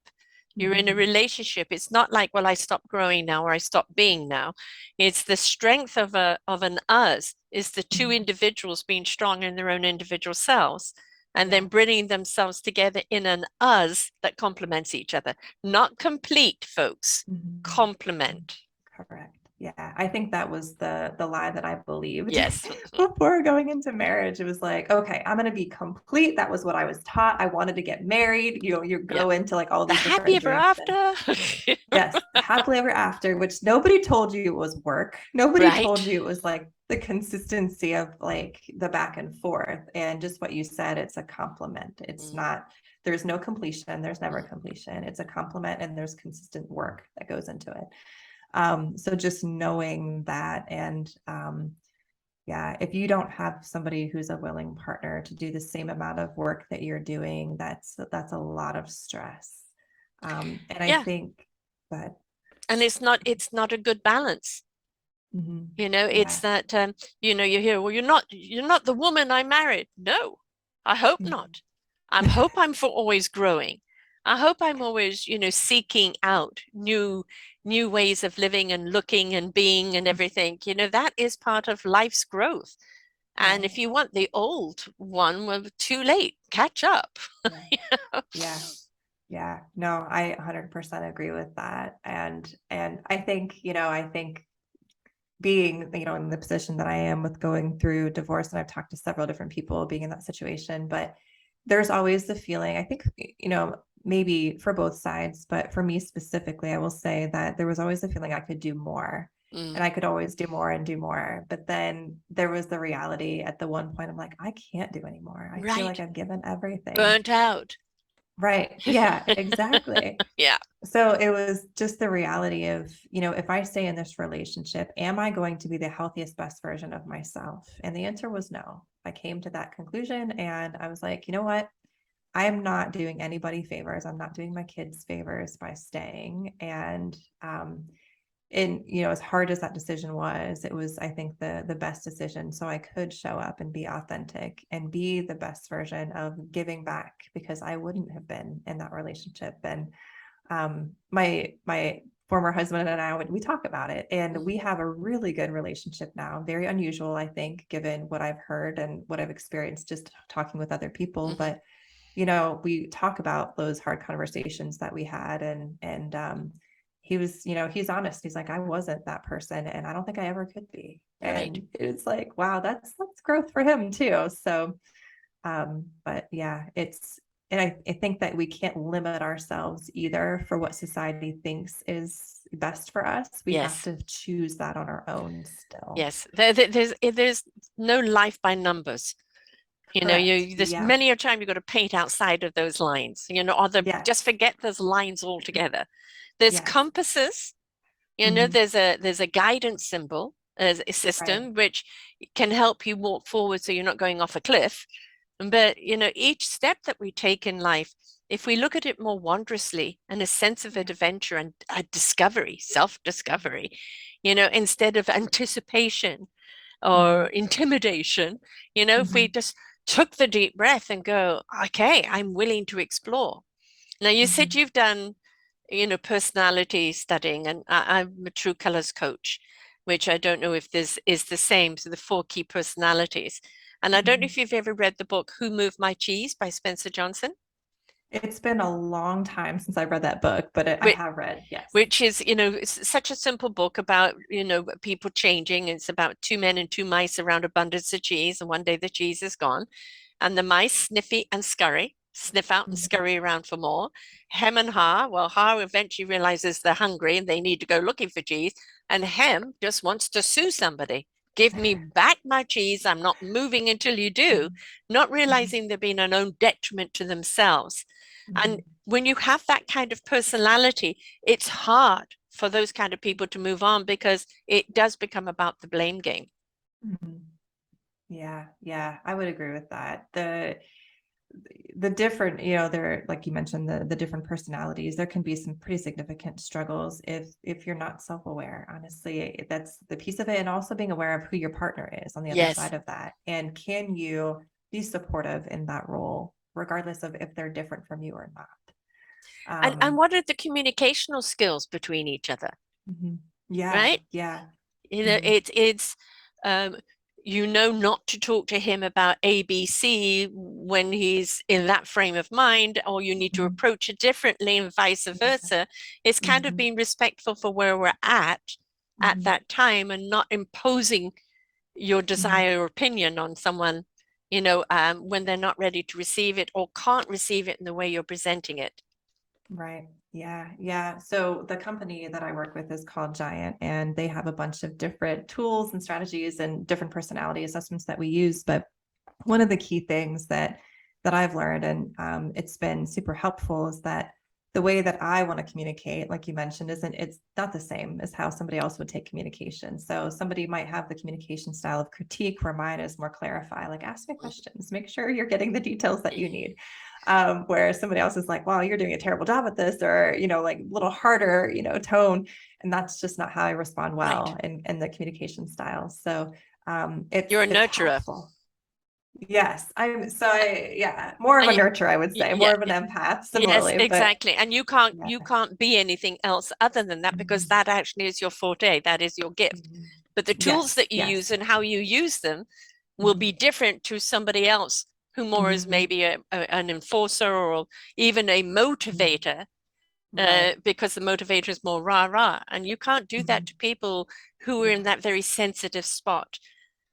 Speaker 1: You're in a
Speaker 2: Mhm.
Speaker 1: relationship. It's not like, well, I stopped growing now or I stopped being now. It's the strength of an us is the two
Speaker 2: Mhm.
Speaker 1: individuals being strong in their own individual selves and then
Speaker 2: Yeah.
Speaker 1: bringing themselves together in an us that complements each other. Not complete, folks.
Speaker 2: Mhm.
Speaker 1: Complement.
Speaker 2: Correct. Yeah. I think that was the lie that I believed
Speaker 1: Yes.
Speaker 2: before going into marriage. It was like, okay, I'm gonna be complete. That was what I was taught. I wanted to get married. You
Speaker 1: Yeah.
Speaker 2: go into like all
Speaker 1: The
Speaker 2: these
Speaker 1: happy
Speaker 2: different
Speaker 1: ever
Speaker 2: dreams. And
Speaker 1: after.
Speaker 2: yes, happily ever after, which nobody told you it was work. Nobody told
Speaker 1: Right.
Speaker 2: you it was like the consistency of like the back and forth. And just what you said, it's a compliment. It's
Speaker 1: Mm,
Speaker 2: not, there's no completion. There's never
Speaker 1: mm.
Speaker 2: completion. It's a compliment and there's consistent work that goes into it. So just knowing that and yeah, if you don't have somebody who's a willing partner to do the same amount of work that you're doing, that's a lot of stress. And I
Speaker 1: Yeah.
Speaker 2: think that
Speaker 1: And it's not a good balance.
Speaker 2: mhm,
Speaker 1: It's
Speaker 2: yeah.
Speaker 1: that you hear, well, you're not the woman I married. No, I hope
Speaker 2: Mhm.
Speaker 1: not. Hope I'm for always growing. I hope I'm always, seeking out new ways of living and looking and being and everything. That is part of life's growth. And if
Speaker 2: Right.
Speaker 1: you want the old one, well, too late. Catch up.
Speaker 2: Yeah. Yeah. Yeah. No, I 100% agree with that. And I think being, in the position that I am with going through divorce, and I've talked to several different people being in that situation, but there's always the feeling, I think, maybe for both sides, but for me specifically, I will say that there was always the feeling I could do more and
Speaker 1: Mm,
Speaker 2: I could always do more and do more. But then there was the reality at the one point, I'm like, I can't do anymore. I feel like
Speaker 1: right.
Speaker 2: I've given everything.
Speaker 1: Burnt out.
Speaker 2: Right. Yeah, exactly.
Speaker 1: Yeah.
Speaker 2: So it was just the reality of, if I stay in this relationship, am I going to be the healthiest, best version of myself? And the answer was no. I came to that conclusion and I was like, you know what? I am not doing anybody favors. I'm not doing my kids favors by staying. And as hard as that decision was, it was, I think, the best decision. So I could show up and be authentic and be the best version of giving back because I wouldn't have been in that relationship. And my former husband and I, we talk about it, and
Speaker 1: Mm,
Speaker 2: we have a really good relationship now. Very unusual, I think, given what I've heard and what I've experienced just talking with other people.
Speaker 1: mhm.
Speaker 2: But we talk about those hard conversations that we had, and he was, he's honest. He's like, I wasn't that person, and I don't think I ever could be.
Speaker 1: Right.
Speaker 2: And it's like, wow, that's growth for him too. So but yeah, and I think that we can't limit ourselves either for what society thinks is best for us. We have
Speaker 1: Yes.
Speaker 2: to choose that on our own still.
Speaker 1: Yes. There's no life by numbers.
Speaker 2: Correct.
Speaker 1: There's
Speaker 2: Yeah.
Speaker 1: many a time you've got to paint outside of those lines, or just
Speaker 2: Yes.
Speaker 1: forget those lines altogether. There's
Speaker 2: Yes.
Speaker 1: compasses,
Speaker 2: Mhm.
Speaker 1: there's a guidance symbol, as a
Speaker 2: Right.
Speaker 1: system which can help you walk forward so you're not going off a cliff. But, each step that we take in life, if we look at it more wondrously and a sense of
Speaker 2: Yeah.
Speaker 1: adventure and a discovery, self-discovery, instead of anticipation or
Speaker 2: Mhm.
Speaker 1: intimidation, if we
Speaker 2: Mhm.
Speaker 1: just took the deep breath and go, okay, I'm willing to explore. Now, you said
Speaker 2: Mhm.
Speaker 1: you've done personality studying, and I'm a true colors coach, which I don't know if this is the same. So the four key personalities. And I don't know
Speaker 2: Mhm.
Speaker 1: if you've ever read the book Who Moved My Cheese by Spencer Johnson,
Speaker 2: It's been a long time since I read that book, but I
Speaker 1: which,
Speaker 2: have read, yes.
Speaker 1: which is, it's such a simple book about, people changing. It's about two men and two mice around abundance of cheese, and one day the cheese is gone. And the mice sniffy and scurry, sniff out and
Speaker 2: Mhm.
Speaker 1: scurry around for more. Hem and Ha, well, Ha eventually realizes they're hungry and they need to go looking for cheese. And Hem just wants to sue somebody. Give me back my cheese. I'm not moving until you do, not
Speaker 2: Mhm.
Speaker 1: realizing they're being an own detriment to themselves. And
Speaker 2: Mhm.
Speaker 1: when you have that kind of personality, it's hard for those kind of people to move on because it does become about the blame game.
Speaker 2: Mhm. Yeah, yeah, I would agree with that. The different, there, like you mentioned, the different personalities, there can be some pretty significant struggles if you're not self-aware. Honestly, that's the piece of it, and also being aware of who your partner is on the other
Speaker 1: Yes.
Speaker 2: side of that. And can you be supportive in that role, regardless of if they're different from you or not?
Speaker 1: And what are the communicational skills between each other,
Speaker 2: Mhm. Yeah,
Speaker 1: right?
Speaker 2: yeah.
Speaker 1: You know,
Speaker 2: Mhm.
Speaker 1: it's um, not to talk to him about ABC when he's in that frame of mind, or you need to
Speaker 2: Mhm.
Speaker 1: approach it differently and vice
Speaker 2: Yeah.
Speaker 1: versa. It's kind of
Speaker 2: Mhm.
Speaker 1: being respectful for where we're at
Speaker 2: Mhm.
Speaker 1: that time and not imposing your
Speaker 2: Mhm.
Speaker 1: desire or opinion on someone, when they're not ready to receive it or can't receive it in the way you're presenting it.
Speaker 2: Right. Yeah. Yeah. So the company that I work with is called Giant, and they have a bunch of different tools and strategies and different personality assessments that we use. But one of the key things that I've learned, and it's been super helpful, is that the way that I want to communicate, like you mentioned, it's not the same as how somebody else would take communication. So somebody might have the communication style of critique, where mine is more clarify, like ask me questions, make sure you're getting the details that you need. Where somebody else is like, wow, you're doing a terrible job at this, or like a little harder, tone. And that's just not how I respond
Speaker 1: Right.
Speaker 2: well in the communication style. So
Speaker 1: You're a
Speaker 2: it's
Speaker 1: nurturer.
Speaker 2: helpful. Yes, yeah, more of a
Speaker 1: And
Speaker 2: nurturer, I would say,
Speaker 1: yeah,
Speaker 2: more of an empath,
Speaker 1: yes,
Speaker 2: similarly, but
Speaker 1: exactly. And you can't
Speaker 2: yeah.
Speaker 1: you can't be anything else other than that because
Speaker 2: Mhm.
Speaker 1: that actually is your forte. That is your gift.
Speaker 2: Mhm.
Speaker 1: But the tools
Speaker 2: Yes,
Speaker 1: that you use
Speaker 2: yes.
Speaker 1: and how you use them will
Speaker 2: Mhm.
Speaker 1: be different to somebody else who more is
Speaker 2: Mhm.
Speaker 1: maybe an enforcer or even a
Speaker 2: Mhm.
Speaker 1: motivator,
Speaker 2: Right.
Speaker 1: because the motivator is more rah rah. And you can't do that
Speaker 2: Mhm.
Speaker 1: to people who are in
Speaker 2: Yeah.
Speaker 1: that very sensitive spot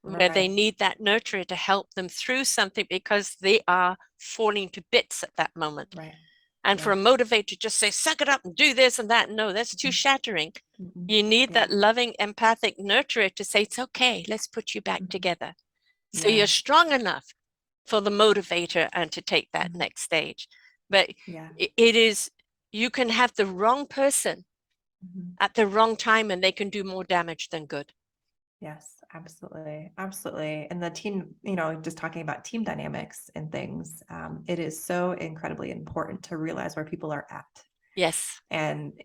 Speaker 1: where they
Speaker 2: Right.
Speaker 1: need that nurturer to help them through something because they are falling to bits at that moment.
Speaker 2: Right.
Speaker 1: And for a
Speaker 2: Yes.
Speaker 1: motivator to just say, suck it up and do this and that, no, that's too
Speaker 2: Mhm.
Speaker 1: shattering.
Speaker 2: Mhm.
Speaker 1: You need that
Speaker 2: Yeah.
Speaker 1: loving, empathic nurturer to say, it's okay, let's put you back
Speaker 2: Mhm.
Speaker 1: together. So you're
Speaker 2: Yeah.
Speaker 1: strong enough for the motivator and to take that
Speaker 2: Mhm.
Speaker 1: next stage. But
Speaker 2: Yeah.
Speaker 1: it is, you can have the wrong person
Speaker 2: Mhm.
Speaker 1: at the wrong time and they can do more damage than good.
Speaker 2: Yes, absolutely. Absolutely. And the team, just talking about team dynamics and things, it is so incredibly important to realize where people are at.
Speaker 1: Yes.
Speaker 2: And,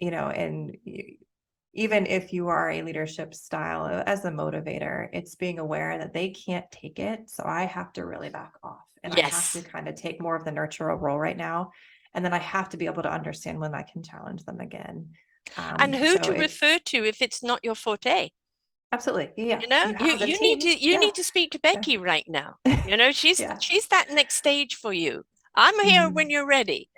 Speaker 2: even if you are a leadership style as a motivator, it's being aware that they can't take it. So I have to really back off, and I have to
Speaker 1: Yes.
Speaker 2: kind of take more of the nurturer role right now. And then I have to be able to understand when I can challenge them again.
Speaker 1: And who
Speaker 2: So
Speaker 1: to refer to if it's not your forte.
Speaker 2: absolutely. Yeah.
Speaker 1: You know,
Speaker 2: You
Speaker 1: you
Speaker 2: have the
Speaker 1: you need to
Speaker 2: team.
Speaker 1: you
Speaker 2: Yeah.
Speaker 1: need to speak to
Speaker 2: Yeah.
Speaker 1: Becky right now. She's
Speaker 2: Yeah.
Speaker 1: she's that next stage for you. I'm here when
Speaker 2: Mhm.
Speaker 1: you're ready,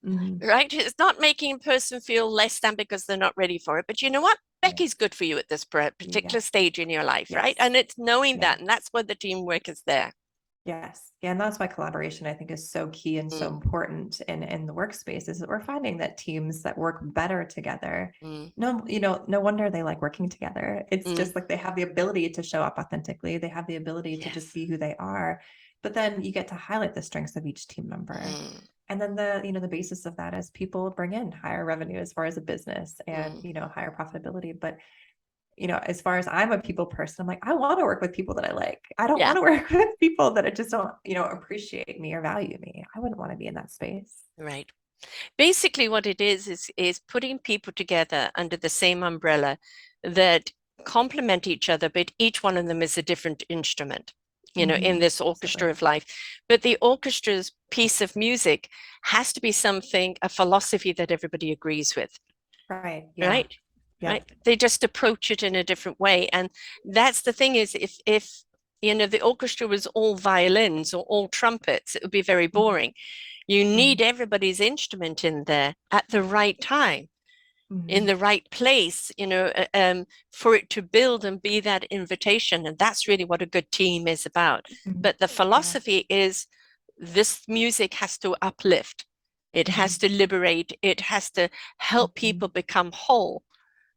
Speaker 2: Mhm.
Speaker 1: right? It's not making a person feel less than because they're not ready for it. But you know what?
Speaker 2: Yeah.
Speaker 1: Becky's good for you at this
Speaker 2: Yeah.
Speaker 1: particular stage in your life, right?
Speaker 2: Yes.
Speaker 1: And it's knowing
Speaker 2: Yeah.
Speaker 1: that, and that's where the teamwork is there.
Speaker 2: Yes. Yeah. And that's why collaboration, I think, is so key and so
Speaker 1: Mm,
Speaker 2: important in the workspace, is that we're finding that teams that work better together,
Speaker 1: mm,
Speaker 2: no wonder they like working together. It's
Speaker 1: mm.
Speaker 2: just like they have the ability to show up authentically. They have the ability to just
Speaker 1: Yes.
Speaker 2: be who they are. But then you get to highlight the strengths of each team member.
Speaker 1: Mm,
Speaker 2: And then the basis of that is people bring in higher revenue as far as a business, and,
Speaker 1: mm.
Speaker 2: higher profitability. But as far as I'm a people person, I'm like, I want to work with people that I like. I don't
Speaker 1: Yeah,
Speaker 2: want to work with people that just don't, appreciate me or value me. I wouldn't want to be in that space.
Speaker 1: right. Basically, what it is putting people together under the same umbrella that complement each other, but each one of them is a different instrument. in this orchestra
Speaker 2: Absolutely.
Speaker 1: of life. But the orchestra's piece of music has to be something, a philosophy that everybody agrees with,
Speaker 2: Right. Yeah.
Speaker 1: right? Right?
Speaker 2: Yep.
Speaker 1: They just approach it in a different way. And that's the thing is if the orchestra was all violins or all trumpets, it would be very
Speaker 2: Mhm.
Speaker 1: boring. You need
Speaker 2: Mhm.
Speaker 1: everybody's instrument in there at the right time, in
Speaker 2: Mhm.
Speaker 1: the right place, for it to build and be that invitation. And that's really what a good team is about.
Speaker 2: Mhm.
Speaker 1: But the
Speaker 2: Yeah.
Speaker 1: philosophy is this music has to uplift, it has
Speaker 2: Mhm.
Speaker 1: to liberate, it has to help people
Speaker 2: Mhm.
Speaker 1: become whole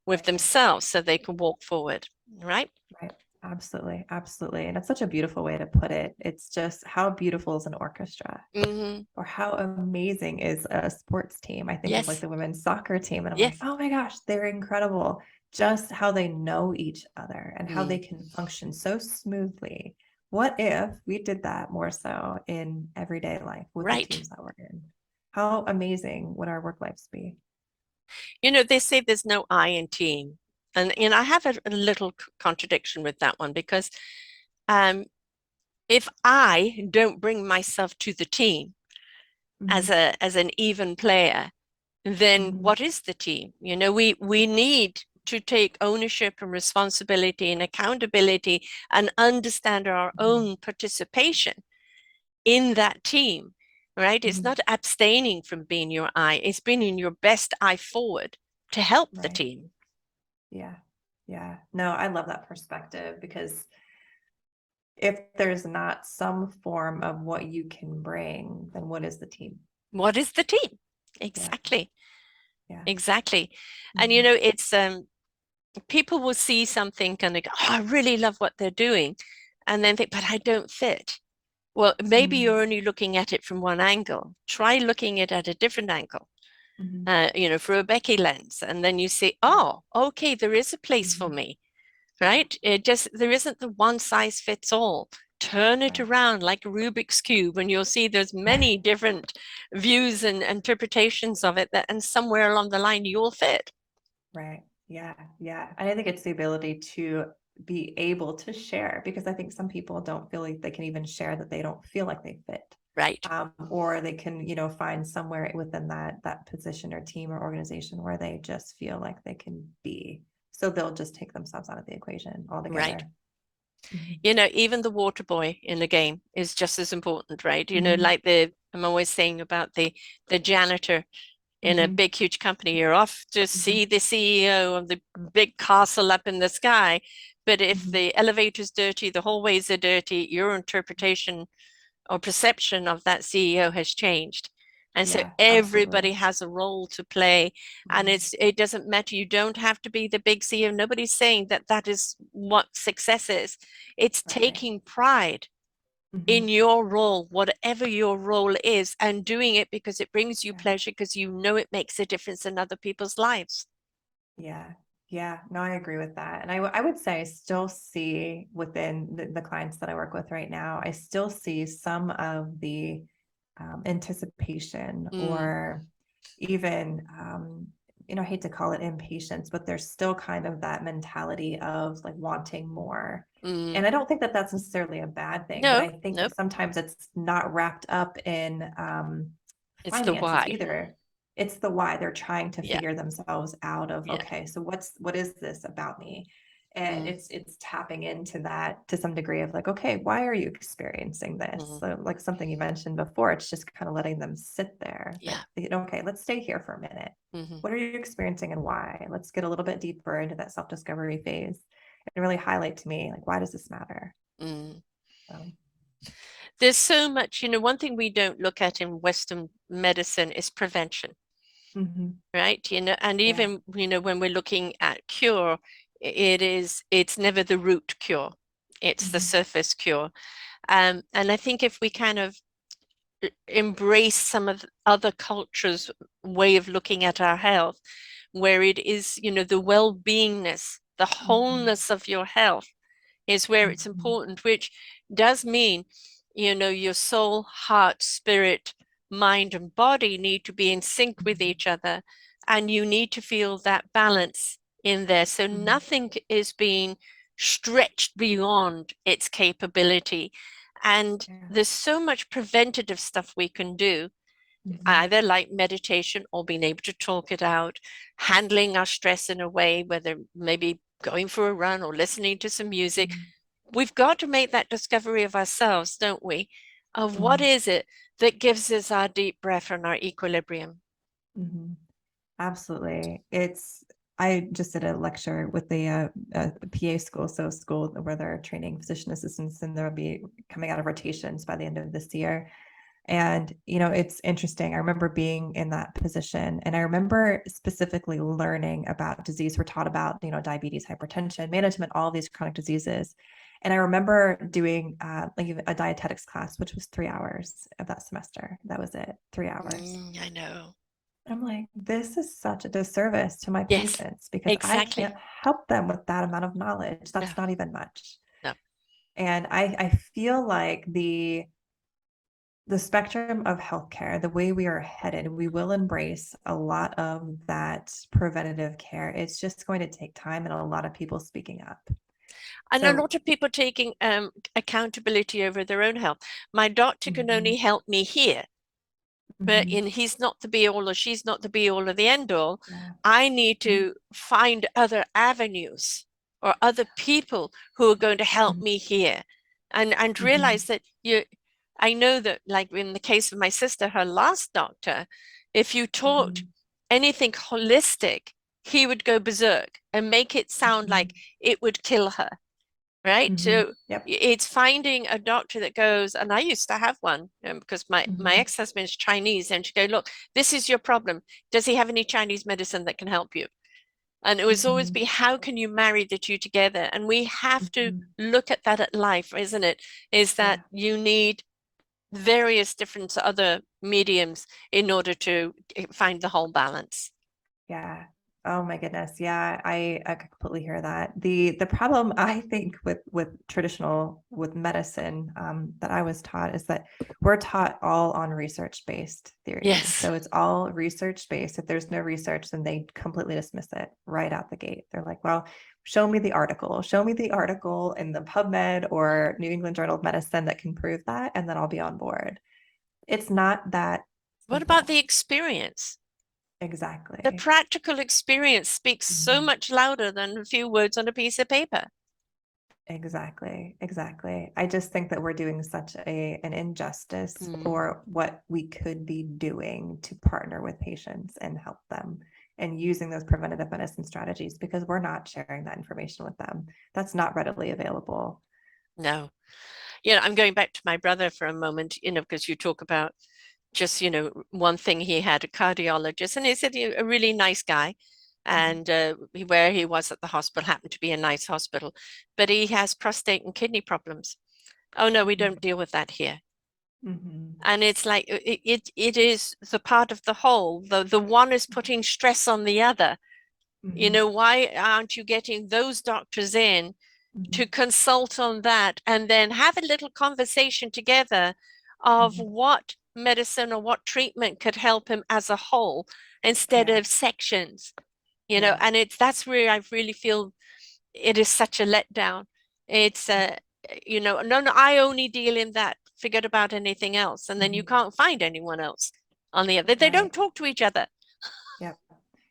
Speaker 1: with
Speaker 2: Right.
Speaker 1: themselves so they can walk forward, right?
Speaker 2: Right. Absolutely. Absolutely. And it's such a beautiful way to put it. It's just how beautiful is an orchestra?
Speaker 1: Mm-hmm.
Speaker 2: Or how amazing is a sports team? I think of like
Speaker 1: Yes,
Speaker 2: the women's soccer team, and I'm like,
Speaker 1: yes.
Speaker 2: oh my gosh, they're incredible. Just how they know each other and how they
Speaker 1: Mm,
Speaker 2: can function so smoothly. What if we did that more so in everyday life with the
Speaker 1: right.
Speaker 2: teams that we're in? How amazing would our work lives be?
Speaker 1: They say there's no I in team. And I have a little contradiction with that one because um, if I don't bring myself to the team as
Speaker 2: Mhm.
Speaker 1: an even player, then
Speaker 2: Mhm.
Speaker 1: what is the team? We need to take ownership and responsibility and accountability and understand our
Speaker 2: Mhm.
Speaker 1: own participation in that team, right? It's
Speaker 2: Mhm.
Speaker 1: not abstaining from being your eye, it's bringing your best eye forward to help the
Speaker 2: Right.
Speaker 1: team.
Speaker 2: Yeah. Yeah. No, I love that perspective because if there's not some form of what you can bring, then what is the team?
Speaker 1: What is the team?
Speaker 2: Yeah.
Speaker 1: Exactly.
Speaker 2: Yeah.
Speaker 1: Exactly. And
Speaker 2: Mhm.
Speaker 1: it's people will see something and they go, oh, I really love what they're doing. And then think, but I don't fit. Well, maybe
Speaker 2: Mhm.
Speaker 1: you're only looking at it from one angle. Try looking at it at a different angle,
Speaker 2: Mhm.
Speaker 1: through a Becky lens. And then you say,
Speaker 2: Yeah.
Speaker 1: oh, okay, there is a place for
Speaker 2: Mhm.
Speaker 1: me, right? There isn't the one size fits all. Turn it
Speaker 2: Right.
Speaker 1: around like a Rubik's Cube, and you'll see there's many different views and interpretations of it and somewhere along the line you'll fit.
Speaker 2: Right. Yeah. Yeah. And I think it's the ability to be able to share because I think some people don't feel like they can even share that they don't feel like they fit.
Speaker 1: Right,
Speaker 2: Or they can, find somewhere within that position or team or organization where they just feel like they can be. So they'll just take themselves out of the equation
Speaker 1: right.
Speaker 2: altogether. Mhm.
Speaker 1: Even the water boy in the game is just as important, right?
Speaker 2: Mhm.
Speaker 1: Like I'm always saying about the janitor in a
Speaker 2: Mhm.
Speaker 1: big, huge company. You're off to
Speaker 2: Mhm.
Speaker 1: see the CEO of the big castle up in the sky. But if
Speaker 2: Mhm.
Speaker 1: the elevator's dirty, the hallways are dirty, your interpretation or perception of that CEO has changed. And so
Speaker 2: Yeah,
Speaker 1: everybody
Speaker 2: absolutely.
Speaker 1: has a role to play. And
Speaker 2: Mhm.
Speaker 1: it doesn't matter. You don't have to be the big CEO. Nobody's saying that that is what success is. It's
Speaker 2: Right.
Speaker 1: taking pride in
Speaker 2: Mhm.
Speaker 1: your role, whatever your role is, and doing it because it brings you
Speaker 2: Yeah.
Speaker 1: pleasure, because it makes a difference in other people's lives.
Speaker 2: Yeah. Yeah. No, I agree with that. And I would say I still see within the clients that I work with right now, I still see some of the anticipation
Speaker 1: Mm,
Speaker 2: or even, I hate to call it impatience, but there's still kind of that mentality of like wanting more.
Speaker 1: mm.
Speaker 2: And I don't think that that's necessarily a bad thing, but
Speaker 1: No,
Speaker 2: I think
Speaker 1: no,
Speaker 2: that sometimes it's not wrapped up in
Speaker 1: it's the
Speaker 2: finances
Speaker 1: why.
Speaker 2: either. It's the why they're trying to
Speaker 1: Yeah,
Speaker 2: figure themselves out of,
Speaker 1: yeah.
Speaker 2: okay, so what is this about me? And
Speaker 1: Mm,
Speaker 2: it's tapping into that to some degree of like, okay, why are you experiencing this?
Speaker 1: mm,
Speaker 2: So like something you mentioned before, it's just kind of letting them sit there that,
Speaker 1: yeah.
Speaker 2: okay, let's stay here for a minute.
Speaker 1: Hmm.
Speaker 2: What are you experiencing and why? Let's get a little bit deeper into that self-discovery phase and really highlight to me, like, why does this matter?
Speaker 1: Mm.
Speaker 2: So,
Speaker 1: There's so much, one thing we don't look at in Western medicine is prevention,
Speaker 2: mhm.
Speaker 1: right? And
Speaker 2: Yeah.
Speaker 1: even, when we're looking at cure, it's never the root cure, it's the
Speaker 2: Mhm.
Speaker 1: surface cure. And I think if we kind of embrace some of other cultures' way of looking at our health, where it is, the well-beingness, the
Speaker 2: Mhm.
Speaker 1: wholeness of your health is where it's
Speaker 2: Mhm.
Speaker 1: important, which does mean, your soul, heart, spirit, mind, and body need to be in sync with
Speaker 2: Mhm.
Speaker 1: each other. And you need to feel that balance in there. So
Speaker 2: Mhm.
Speaker 1: nothing is being stretched beyond its capability. And
Speaker 2: Yeah.
Speaker 1: there's so much preventative stuff we can do,
Speaker 2: Mhm.
Speaker 1: either like meditation or being able to talk it out, handling our stress in a way, whether maybe going for a run or listening to some music.
Speaker 2: Mhm.
Speaker 1: We've got to make that discovery of ourselves, don't we? Of what
Speaker 2: Mhm.
Speaker 1: is it that gives us our deep breath and our equilibrium.
Speaker 2: Mhm. Absolutely. I just did a lecture with a PA school, so a school where they're training physician assistants, and they'll be coming out of rotations by the end of this year. And, it's interesting. I remember being in that position, and I remember specifically learning about disease. We're taught about, diabetes, hypertension, management, all these chronic diseases. And I remember doing like a dietetics class, which was 3 hours of that semester. That was it, 3 hours.
Speaker 1: I know.
Speaker 2: I'm like, this is such a disservice to my
Speaker 1: Yes,
Speaker 2: patients because I can't
Speaker 1: exactly.
Speaker 2: help them with that amount of knowledge.
Speaker 1: No,
Speaker 2: That's not even much.
Speaker 1: no.
Speaker 2: And I feel like the spectrum of healthcare, the way we are headed, we will embrace a lot of that preventative care. It's just going to take time and a lot of people speaking up.
Speaker 1: And a
Speaker 2: So,
Speaker 1: lot of people taking accountability over their own health. My doctor can only
Speaker 2: mhm,
Speaker 1: help me here, but
Speaker 2: mhm,
Speaker 1: he's not the be all or she's not the be all or the end all.
Speaker 2: yeah,
Speaker 1: I need
Speaker 2: mhm,
Speaker 1: to find other avenues or other people who are going to help me here, and
Speaker 2: mhm,
Speaker 1: realize that I know that, like in the case of my sister, her last doctor, if you taught
Speaker 2: mhm,
Speaker 1: anything holistic, he would go berserk and make it sound like
Speaker 2: mhm,
Speaker 1: it would kill her, right?
Speaker 2: mhm.
Speaker 1: So
Speaker 2: Yep.
Speaker 1: it's finding a doctor that goes, and I used to have one, because my
Speaker 2: Mhm,
Speaker 1: ex-husband is Chinese, and she go, look, this is your problem. Does he have any Chinese medicine that can help you? And it was always
Speaker 2: mhm,
Speaker 1: be, how can you marry the two together? And we have to
Speaker 2: mhm.
Speaker 1: look at that at life, isn't it? Is that
Speaker 2: Yeah.
Speaker 1: you need various different other mediums in order to find the whole balance.
Speaker 2: Yeah. Oh my goodness. Yeah, I completely hear that. The problem I think with medicine that I was taught is that we're taught all on research-based theory.
Speaker 1: Yes.
Speaker 2: So it's all research-based. If there's no research, then they completely dismiss it right out the gate. They're like, well, show me the article. Show me the article in the PubMed or New England Journal of Medicine that can prove that, and then I'll be on board. It's not that
Speaker 1: What about the
Speaker 2: simple.
Speaker 1: experience? The
Speaker 2: Exactly.
Speaker 1: practical experience speaks so
Speaker 2: Mhm.
Speaker 1: much louder than a few words on a piece of paper.
Speaker 2: Exactly, exactly. I just think that we're doing such an injustice
Speaker 1: Mm,
Speaker 2: for what we could be doing to partner with patients and help them and using those preventative medicine strategies because we're not sharing that information with them. That's not readily available.
Speaker 1: no. I'm going back to my brother for a moment, because you talk about just, one thing he had, a cardiologist, and he said a really nice guy.
Speaker 2: Mhm,
Speaker 1: And where he was at the hospital happened to be a nice hospital, but he has prostate and kidney problems. Oh no, we
Speaker 2: mhm,
Speaker 1: don't deal with that here.
Speaker 2: mhm,
Speaker 1: And it's like it is the part of the whole. The one is putting stress on the other.
Speaker 2: mhm,
Speaker 1: Why aren't you getting those doctors in to
Speaker 2: mhm,
Speaker 1: consult on that and then have a little conversation together of
Speaker 2: mhm.
Speaker 1: what medicine or what treatment could help him as a whole instead
Speaker 2: Yeah,
Speaker 1: of sections,
Speaker 2: yeah.
Speaker 1: and that's where I really feel it is such a letdown. It's no, no, I only deal in that. Forget about anything else. And then you
Speaker 2: Mhm.
Speaker 1: can't find anyone else on the other. They don't
Speaker 2: Right.
Speaker 1: talk to each other.
Speaker 2: Yep.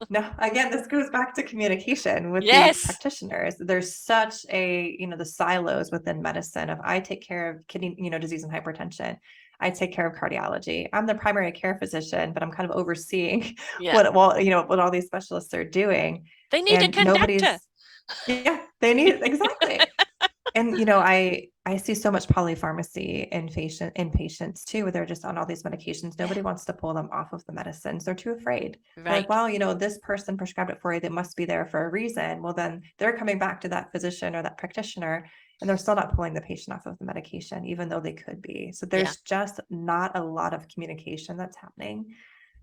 Speaker 2: No, again, this goes back to communication with these
Speaker 1: Yes.
Speaker 2: practitioners. There's such the silos within medicine of I take care of kidney, disease and hypertension. I take care of cardiology. I'm the primary care physician, but I'm kind of overseeing
Speaker 1: Yeah.
Speaker 2: what all these specialists are doing.
Speaker 1: They need a
Speaker 2: And
Speaker 1: conductor.
Speaker 2: yeah, they need exactly. And I see so much polypharmacy in patients too, where they're just on all these medications.
Speaker 1: Yeah.
Speaker 2: Nobody wants to pull them off of the medicines. They're too afraid. They're like,
Speaker 1: Right.
Speaker 2: well, this person prescribed it for you. They must be there for a reason. Well, then they're coming back to that physician or that practitioner, and they're still not pulling the patient off of the medication, even though they could be. So
Speaker 1: Yeah.
Speaker 2: there's just not a lot of communication that's happening.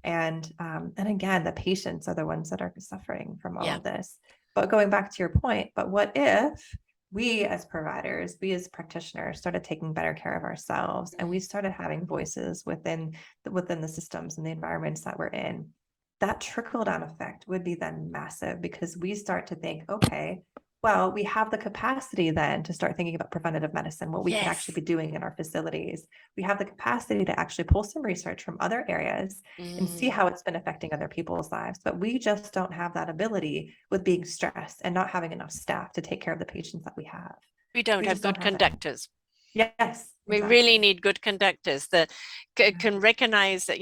Speaker 2: And again, the patients are the ones that are suffering from all
Speaker 1: Yeah.
Speaker 2: of this. But going back to your point, but what if we as providers, we as practitioners started taking better care of ourselves and we
Speaker 1: Mm.
Speaker 2: started having voices within the systems and the environments that we're in? That trickle down effect would be then massive because we start to think, okay, well, we have the capacity then to start thinking about preventative medicine, what we could actually
Speaker 1: Yes.
Speaker 2: be doing in our facilities. We have the capacity to actually pull some research from other areas and see
Speaker 1: Mm.
Speaker 2: how it's been affecting other people's lives. But we just don't have that ability with being stressed and not having enough staff to take care of the patients that we have.
Speaker 1: We don't
Speaker 2: We
Speaker 1: have
Speaker 2: just don't
Speaker 1: good
Speaker 2: have that.
Speaker 1: conductors.
Speaker 2: Yes,
Speaker 1: We really
Speaker 2: exactly.
Speaker 1: need good conductors that can recognize that,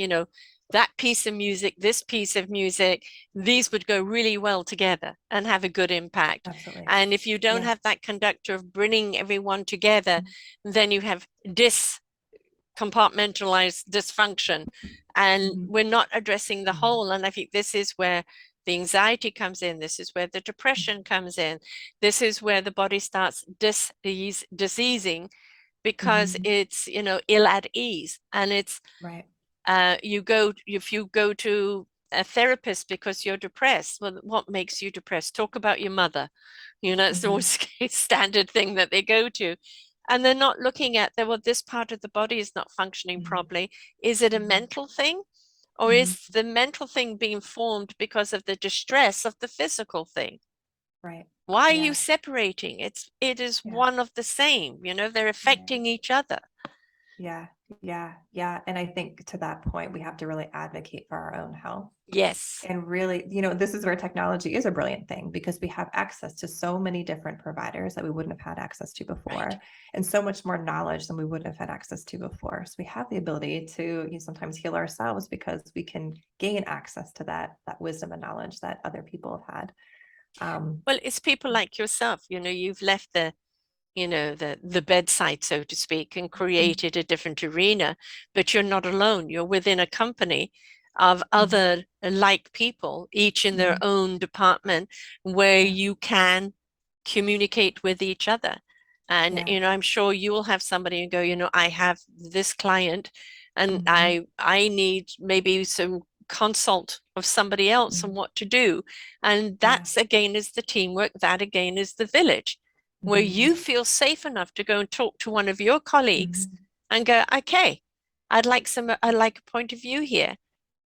Speaker 1: that piece of music, this piece of music, these would go really well together and have a good impact.
Speaker 2: Absolutely.
Speaker 1: And if you don't
Speaker 2: Yeah.
Speaker 1: have that conductor of bringing everyone together, then you have compartmentalized dysfunction, and
Speaker 2: Mhm.
Speaker 1: we're not addressing the whole. And I think this is where the anxiety comes in. This is where the depression comes in. This is where the body starts diseasing because
Speaker 2: Mhm.
Speaker 1: it's ill at ease, and it's
Speaker 2: Right.
Speaker 1: if you go to a therapist because you're depressed, well, what makes you depressed? Talk about your mother. It's
Speaker 2: Mhm.
Speaker 1: always a standard thing that they go to, and they're not looking at that. Well, this part of the body is not functioning
Speaker 2: Mhm.
Speaker 1: properly. Is it a
Speaker 2: Mhm.
Speaker 1: mental thing, or
Speaker 2: Mhm.
Speaker 1: is the mental thing being formed because of the distress of the physical thing?
Speaker 2: Right.
Speaker 1: Why are you
Speaker 2: Yeah.
Speaker 1: separating? It is
Speaker 2: Yeah.
Speaker 1: one of the same. They're
Speaker 2: Right.
Speaker 1: affecting each other.
Speaker 2: Yeah. Yeah. Yeah. And I think to that point, we have to really advocate for our own health.
Speaker 1: Yes.
Speaker 2: And really, this is where technology is a brilliant thing because we have access to so many different providers that we wouldn't have had access to
Speaker 1: Right.
Speaker 2: before, and so much more knowledge than we would have had access to before. So we have the ability to sometimes heal ourselves because we can gain access to that wisdom and knowledge that other people have had. Um,
Speaker 1: Well, it's people like yourself. You've left the bedside, so to speak, and
Speaker 2: mhm,
Speaker 1: created a different arena, but you're not alone. You're within a company of
Speaker 2: mhm,
Speaker 1: other like people, each in their
Speaker 2: mhm,
Speaker 1: own department, where
Speaker 2: yeah,
Speaker 1: you can communicate with each other. And
Speaker 2: yeah,
Speaker 1: I'm sure you will have somebody and go, I have this client, and
Speaker 2: mhm,
Speaker 1: I need maybe some consult of somebody else on
Speaker 2: mhm,
Speaker 1: what to do. And
Speaker 2: yeah,
Speaker 1: that's again is the teamwork, that again is the village, where
Speaker 2: mhm,
Speaker 1: you feel safe enough to go and talk to one of your colleagues
Speaker 2: mhm,
Speaker 1: and go, okay, I'd like a point of view here.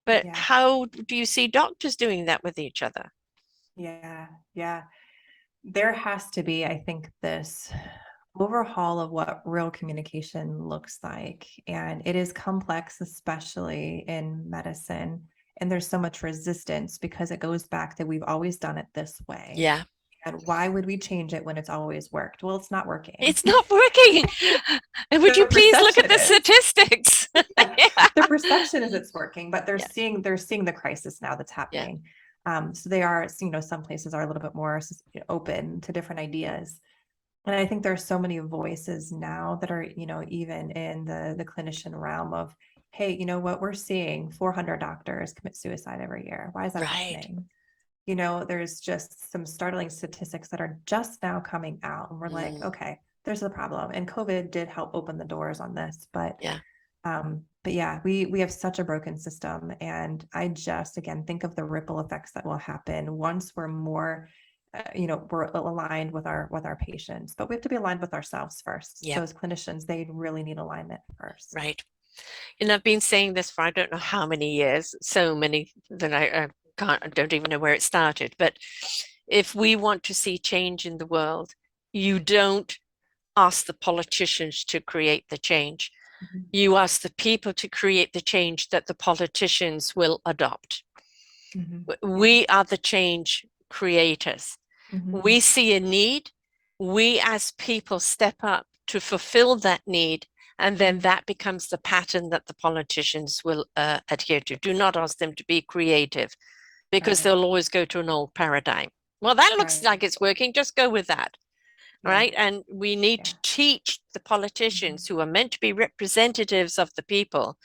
Speaker 1: But
Speaker 2: yeah,
Speaker 1: how do you see doctors doing that with each other?
Speaker 2: yeah, yeah. There has to be, I think, this overhaul of what real communication looks like. And it is complex, especially in medicine. And there's so much resistance because it goes back that we've always done it this way.
Speaker 1: Yeah,
Speaker 2: And why would we change it when it's always worked? Well, it's not working.
Speaker 1: it's not working. And would you
Speaker 2: The
Speaker 1: please look at
Speaker 2: perception
Speaker 1: the
Speaker 2: is.
Speaker 1: statistics?
Speaker 2: Yeah,
Speaker 1: Yeah,
Speaker 2: the perception is it's working, but they're
Speaker 1: yeah,
Speaker 2: seeing the crisis now that's
Speaker 1: yeah.
Speaker 2: happening. So they are, some places are a little bit more open to different ideas. And I think there are so many voices now that are, even in the clinician realm of, hey, you know what, we're seeing 400 doctors commit suicide every year. Why is that
Speaker 1: Right.
Speaker 2: happening? There's just some startling statistics that are just now coming out. And we're like,
Speaker 1: Mm,
Speaker 2: okay, there's a problem. And COVID did help open the doors on this.
Speaker 1: yeah,
Speaker 2: But yeah, we have such a broken system. And I just again think of the ripple effects that will happen once we're more we're aligned with our patients, but we have to be aligned with ourselves first.
Speaker 1: yeah,
Speaker 2: So as clinicians, they really need alignment first.
Speaker 1: right. And I've been saying this for I don't know how many years, so many that I don't even know where it started. But if we want to see change in the world, you don't ask the politicians to create the change.
Speaker 2: Mhm.
Speaker 1: You ask the people to create the change that the politicians will adopt.
Speaker 2: Mhm. Yeah.
Speaker 1: We are the change creators.
Speaker 2: Mhm.
Speaker 1: We see a need. We as people step up to fulfill that need. And then
Speaker 2: Mhm.
Speaker 1: that becomes the pattern that the politicians will adhere to. Do not ask them to be creative because
Speaker 2: Right.
Speaker 1: they'll always go to an old paradigm. Well, that looks
Speaker 2: Right.
Speaker 1: like it's working. Just go with that.
Speaker 2: Yeah.
Speaker 1: Right. And we need to
Speaker 2: Yeah.
Speaker 1: teach the politicians
Speaker 2: Mhm.
Speaker 1: who are meant to be representatives of the people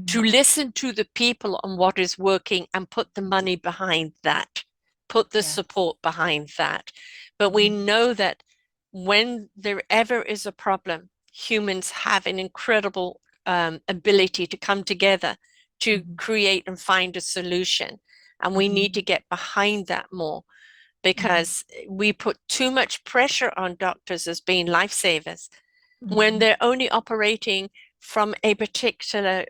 Speaker 1: to
Speaker 2: Mhm.
Speaker 1: listen to the people on what is working and put the money behind that, put the
Speaker 2: Yes.
Speaker 1: support behind that. But we
Speaker 2: Mhm.
Speaker 1: know that when there ever is a problem, humans have an incredible ability to come together to
Speaker 2: Mhm.
Speaker 1: create and find a solution. And we need to
Speaker 2: Mhm.
Speaker 1: get behind that more
Speaker 2: Mhm.
Speaker 1: because we put too much pressure on doctors as being lifesavers when
Speaker 2: Mhm.
Speaker 1: they're only operating from a particular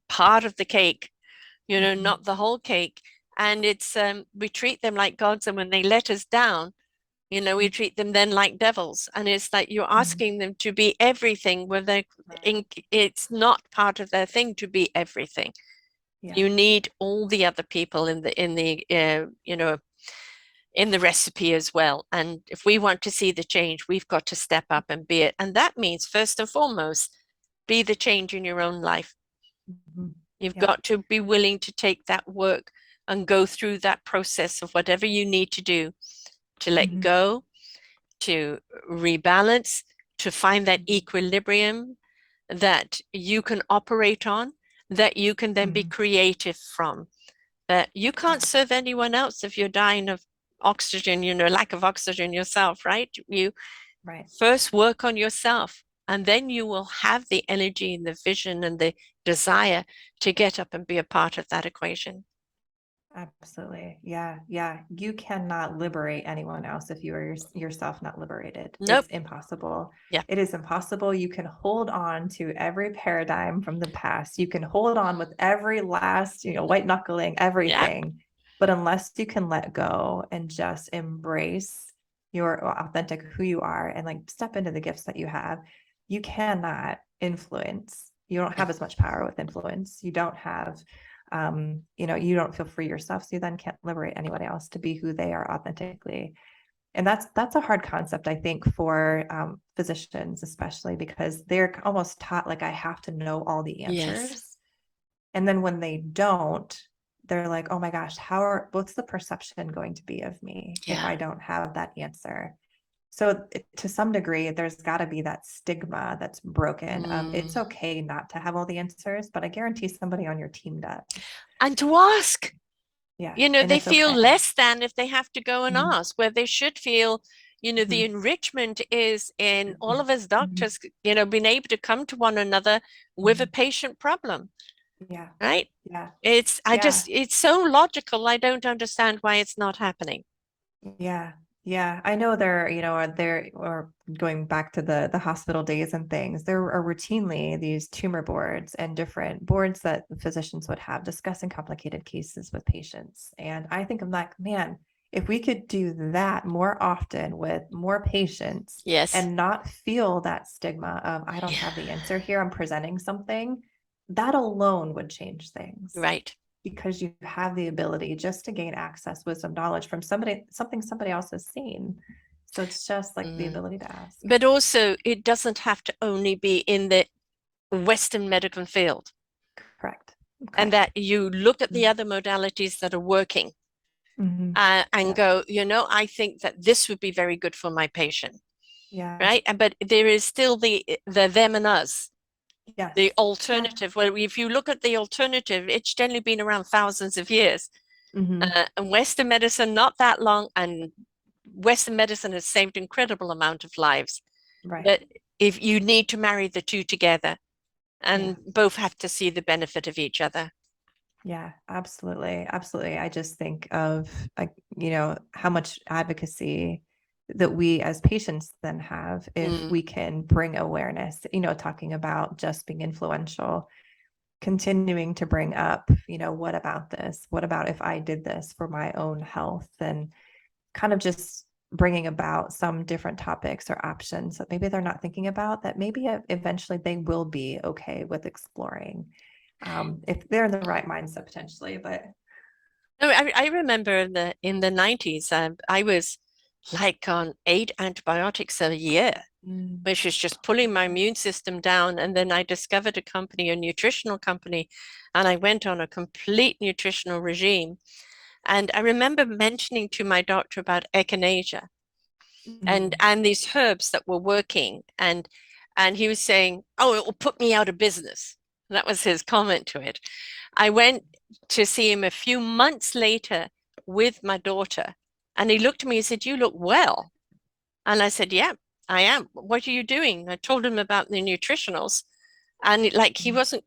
Speaker 1: part of the cake,
Speaker 2: Mhm.
Speaker 1: not the whole cake. And it's we treat them like gods, and when they let us down, We
Speaker 2: Mhm.
Speaker 1: treat them then like devils. And it's like you're
Speaker 2: Mhm.
Speaker 1: asking them to be everything where
Speaker 2: Right.
Speaker 1: it's not part of their thing to be everything.
Speaker 2: Yeah.
Speaker 1: You need all the other people in the recipe as well. And if we want to see the change, we've got to step up and be it. And that means, first and foremost, be the change in your own life.
Speaker 2: Mhm.
Speaker 1: You've
Speaker 2: Yep.
Speaker 1: got to be willing to take that work and go through that process of whatever you need to do to let
Speaker 2: Mhm.
Speaker 1: go, to rebalance, to find that
Speaker 2: Mhm.
Speaker 1: equilibrium that you can operate on, that you can then be
Speaker 2: Mhm.
Speaker 1: creative from. That you can't
Speaker 2: Yeah.
Speaker 1: serve anyone else if you're dying of oxygen, lack of oxygen yourself, right? You
Speaker 2: Right.
Speaker 1: first work on yourself, and then you will have the energy and the vision and the desire to get up and be a part of that equation.
Speaker 2: Absolutely. Yeah. Yeah. You cannot liberate anyone else if you are yourself not liberated.
Speaker 1: Nope.
Speaker 2: It's impossible.
Speaker 1: Yeah.
Speaker 2: It is impossible. You can hold on to every paradigm from the past. You can hold on with every last, white knuckling,
Speaker 1: Yeah.
Speaker 2: everything. But unless you can let go and just embrace your authentic who you are and like step into the gifts that you have, you cannot influence. You don't
Speaker 1: No.
Speaker 2: have as much power with influence. You don't have you don't feel free yourself, so you then can't liberate anybody else to be who they are authentically. And that's a hard concept, I think, for physicians, especially because they're almost taught like I have to know all the
Speaker 1: Yes.
Speaker 2: answers, and then when they don't, they're like, oh my gosh, what's the perception going to be of me if
Speaker 1: Yeah.
Speaker 2: I don't have that answer? So to some degree, there's got to be that stigma that's broken of
Speaker 1: Mm.
Speaker 2: it's okay not to have all the answers, but I guarantee somebody on your team does.
Speaker 1: And to ask,
Speaker 2: Yeah, and
Speaker 1: they
Speaker 2: it's
Speaker 1: feel
Speaker 2: okay.
Speaker 1: less than if they have to go and
Speaker 2: Mhm,
Speaker 1: ask, where they should feel, the
Speaker 2: mhm,
Speaker 1: enrichment is in all
Speaker 2: mhm,
Speaker 1: of us
Speaker 2: mhm,
Speaker 1: doctors, being able to come to one another with a
Speaker 2: mhm.
Speaker 1: patient problem,
Speaker 2: Yeah,
Speaker 1: right?
Speaker 2: yeah, yeah,
Speaker 1: It's so logical. I don't understand why it's not happening.
Speaker 2: yeah, yeah. I know there or going back to the hospital days and things, there are routinely these tumor boards and different boards that physicians would have discussing complicated cases with patients. And I think I'm like, man, if we could do that more often with more patients
Speaker 1: Yes.
Speaker 2: and not feel that stigma of I don't
Speaker 1: Yeah.
Speaker 2: have the answer here, I'm presenting something, that alone would change things.
Speaker 1: Right.
Speaker 2: Because you have the ability just to gain access, wisdom, knowledge from something somebody else has seen. So it's just like the
Speaker 1: Mm.
Speaker 2: ability to ask.
Speaker 1: But also, it doesn't have to only be in the Western medical field,
Speaker 2: Correct.
Speaker 1: and
Speaker 2: Correct.
Speaker 1: that you look at the
Speaker 2: Mhm.
Speaker 1: other modalities that are working,
Speaker 2: Mhm.
Speaker 1: and
Speaker 2: Yeah.
Speaker 1: go, I think that this would be very good for my patient,
Speaker 2: Yeah.
Speaker 1: right? But there is still the them and us, the
Speaker 2: Yes. Yeah.
Speaker 1: alternative. Well, if you look at the alternative, it's generally been around thousands of years.
Speaker 2: Hmm.
Speaker 1: And Western medicine, not that long, and Western medicine has saved incredible amount of lives.
Speaker 2: Right.
Speaker 1: But if you need to marry the two together,
Speaker 2: Yeah.
Speaker 1: and both have to see the benefit of each other.
Speaker 2: Yeah, absolutely. Absolutely. I just think of like, how much advocacy that we as patients then have if
Speaker 1: Mm,
Speaker 2: we can bring awareness, talking about just being influential, continuing to bring up, what about this? What about if I did this for my own health? And kind of just bringing about some different topics or options that maybe they're not thinking about that maybe eventually they will be okay with exploring, if they're in the right mindset potentially. But
Speaker 1: no, I remember in the 90s, I was like on 8 antibiotics a year,
Speaker 2: mm,
Speaker 1: which was just
Speaker 2: oh
Speaker 1: pulling
Speaker 2: my
Speaker 1: my immune
Speaker 2: goodness.
Speaker 1: system down. And then I discovered a company, a nutritional company, and I went on a complete nutritional regime. And I remember mentioning to my doctor about echinacea and
Speaker 2: Mm,
Speaker 1: and these herbs that were working, and he was saying, "Oh, it will put me out of business." That was his comment to it. I went to see him a few months later with my daughter, and he looked at me and said, "You look well." And I said, "Yeah, I am. What are you doing?" I told him about the nutritionals, and like he
Speaker 2: mm,
Speaker 1: wasn't,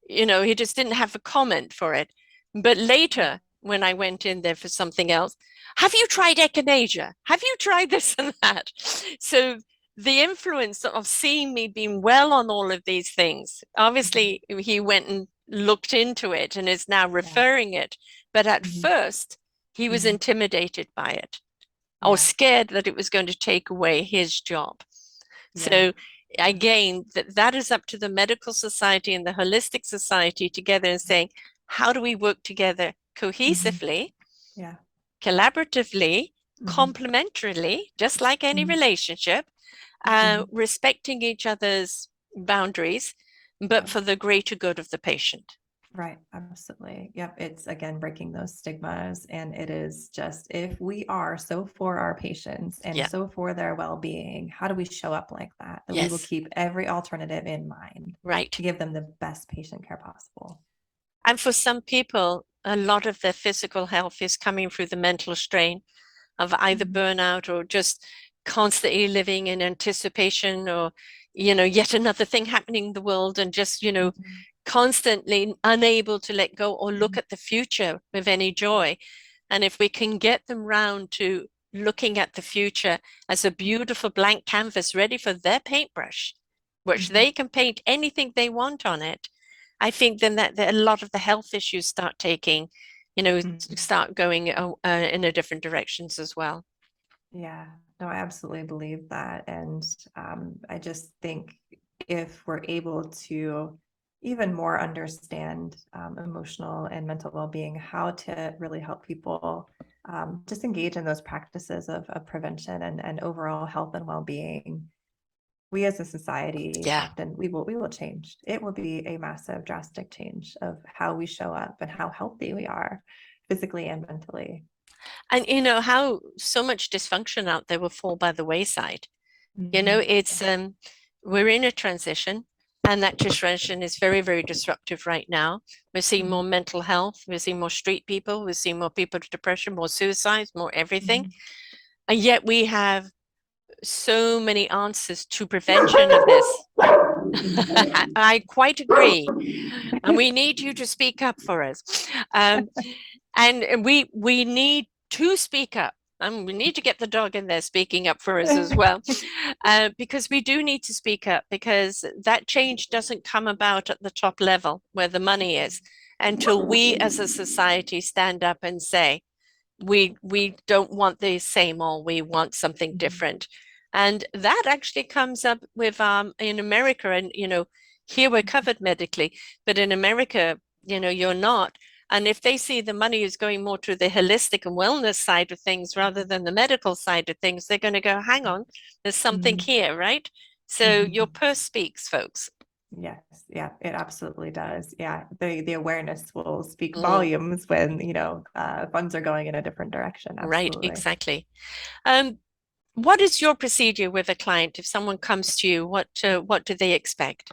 Speaker 1: he just didn't have a comment for it. But later, when I went in there for something else, have you tried echinacea? Have you tried this and that? So the influence of seeing me being well on all of these things,
Speaker 2: mhm,
Speaker 1: obviously he went and looked into it and is now
Speaker 2: yeah.
Speaker 1: referring it. But at
Speaker 2: Mhm,
Speaker 1: first, he was
Speaker 2: mhm.
Speaker 1: intimidated by it. or
Speaker 2: Yeah.
Speaker 1: scared that it was going to take away his job.
Speaker 2: Yeah.
Speaker 1: So again, that is up to the medical society and the holistic society together and saying, how do we work together
Speaker 2: Hmm.
Speaker 1: cohesively,
Speaker 2: Yeah.
Speaker 1: collaboratively,
Speaker 2: Hmm.
Speaker 1: complementarily, just like any
Speaker 2: Hmm.
Speaker 1: relationship,
Speaker 2: Hmm.
Speaker 1: respecting each other's boundaries, but for
Speaker 2: Yes.
Speaker 1: the greater good of the patient.
Speaker 2: Right. Absolutely. Yep. It's again breaking those stigmas. And it is just if we are so for our patients and
Speaker 1: Yeah.
Speaker 2: so for their well being, how do we show up like that? That we will
Speaker 1: Yes.
Speaker 2: keep every alternative in mind
Speaker 1: Right.
Speaker 2: to give them the best patient care possible.
Speaker 1: And for some people, a lot of their physical health is coming through the mental strain of either
Speaker 2: Mhm.
Speaker 1: burnout or just constantly living in anticipation or, yet another thing happening in the world and just,
Speaker 2: Mhm.
Speaker 1: constantly unable to let go or look
Speaker 2: Mhm.
Speaker 1: at the future with any joy. And if we can get them round to looking at the future as a beautiful blank canvas ready for their paintbrush, which
Speaker 2: Mhm.
Speaker 1: they can paint anything they want on it, I think then that a lot of the health issues start taking,
Speaker 2: Mhm.
Speaker 1: start going in a different directions as well.
Speaker 2: Yeah, no, I absolutely believe that. And I just think if we're able to even more understand emotional and mental well-being, how to really help people just engage in those practices of prevention and overall health and well-being, we as a society
Speaker 1: Yeah.
Speaker 2: often we will change. It will be a massive, drastic change of how we show up and how healthy we are physically and mentally.
Speaker 1: And how so much dysfunction out there will fall by the wayside.
Speaker 2: Yeah.
Speaker 1: It's we're in a transition, and that transition is very, very disruptive right now. We're seeing more
Speaker 2: Mhm.
Speaker 1: mental health, we're seeing more street people, we're seeing more people with depression, more suicides, more everything.
Speaker 2: Mhm.
Speaker 1: And yet we have so many answers to prevention of this. I quite agree. And we need you to speak up for us. Um, and we need to speak up. And we need to get the dog in there speaking up for us as well, because we do need to speak up because that change doesn't come about at the top level where the money is until we as a society stand up and say, we don't want the same or we want something
Speaker 2: Mhm.
Speaker 1: different. And that actually comes up with in America, and here we're covered medically, but in America, you're not. And if they see the money is going more to the holistic and wellness side of things rather than the medical side of things, they're going to go, hang on, there's something
Speaker 2: Mhm.
Speaker 1: here, right? So your
Speaker 2: Mhm.
Speaker 1: purse speaks, folks.
Speaker 2: Yes, yeah, it absolutely does. Yeah, the awareness will speak
Speaker 1: Mm,
Speaker 2: volumes when, funds are going in a different direction.
Speaker 1: right,
Speaker 2: Absolutely.
Speaker 1: exactly. Um, what is your procedure with a client if someone comes to you? What do they expect?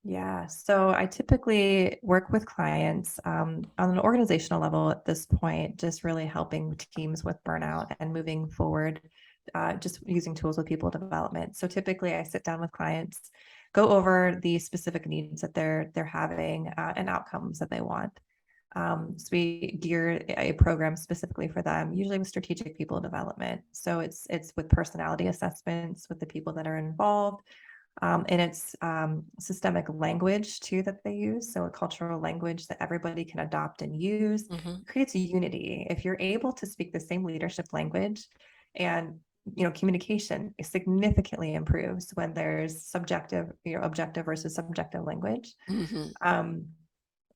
Speaker 2: Yeah, so I typically work with clients on an organizational level at this point, just really helping teams with burnout and moving forward, just using tools with people development. So typically, I sit down with clients, go over the specific needs that they're having and outcomes that they want. So we gear a program specifically for them, usually with strategic people development. So it's with personality assessments with the people that are involved and it's systemic language too that they use. So a cultural language that everybody can adopt and use
Speaker 1: Hmm.
Speaker 2: creates a unity. If you're able to speak the same leadership language and communication significantly improves when there's subjective, objective versus subjective language.
Speaker 1: Hmm.
Speaker 2: Um,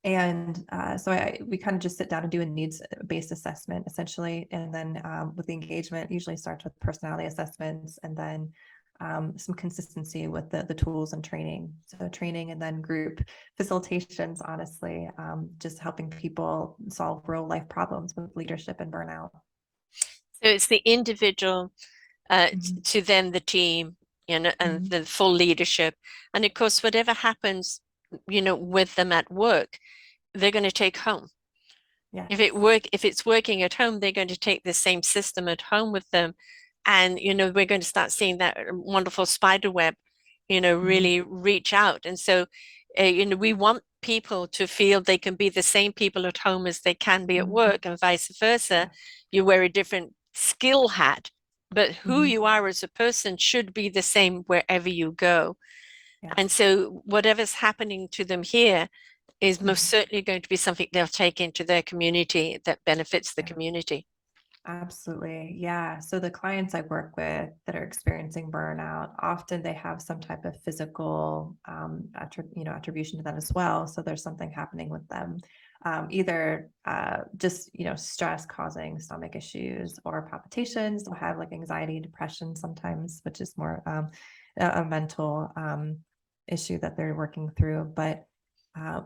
Speaker 2: and so we kind of just sit down and do a needs-based assessment essentially. And then with the engagement, usually starts with personality assessments and then some consistency with the tools and training. So training and then group facilitations, honestly, just helping people solve real life problems with leadership and burnout.
Speaker 1: So it's the individual
Speaker 2: Mhm.
Speaker 1: to then the team, and
Speaker 2: Mhm.
Speaker 1: the full leadership. And of course, whatever happens, with them at work, they're going to take home.
Speaker 2: Yes.
Speaker 1: If it's working at home, they're going to take the same system at home with them. And, we're going to start seeing that wonderful spider web,
Speaker 2: Mhm.
Speaker 1: really reach out. And so, we want people to feel they can be the same people at home as they can be at
Speaker 2: Mhm.
Speaker 1: work and vice versa.
Speaker 2: Yes.
Speaker 1: You wear a different skill hat, but who
Speaker 2: Mhm.
Speaker 1: you are as a person should be the same wherever you go. And
Speaker 2: Yes.
Speaker 1: so whatever's happening to them here is most
Speaker 2: Mhm.
Speaker 1: certainly going to be something they'll take into their community that benefits the
Speaker 2: Yeah.
Speaker 1: community.
Speaker 2: Absolutely. Yeah. So the clients I work with that are experiencing burnout, often they have some type of physical attribution to that as well. So there's something happening with them. Either just stress causing stomach issues or palpitations. They'll have like anxiety, depression sometimes, which is more a mental issue that they're working through. But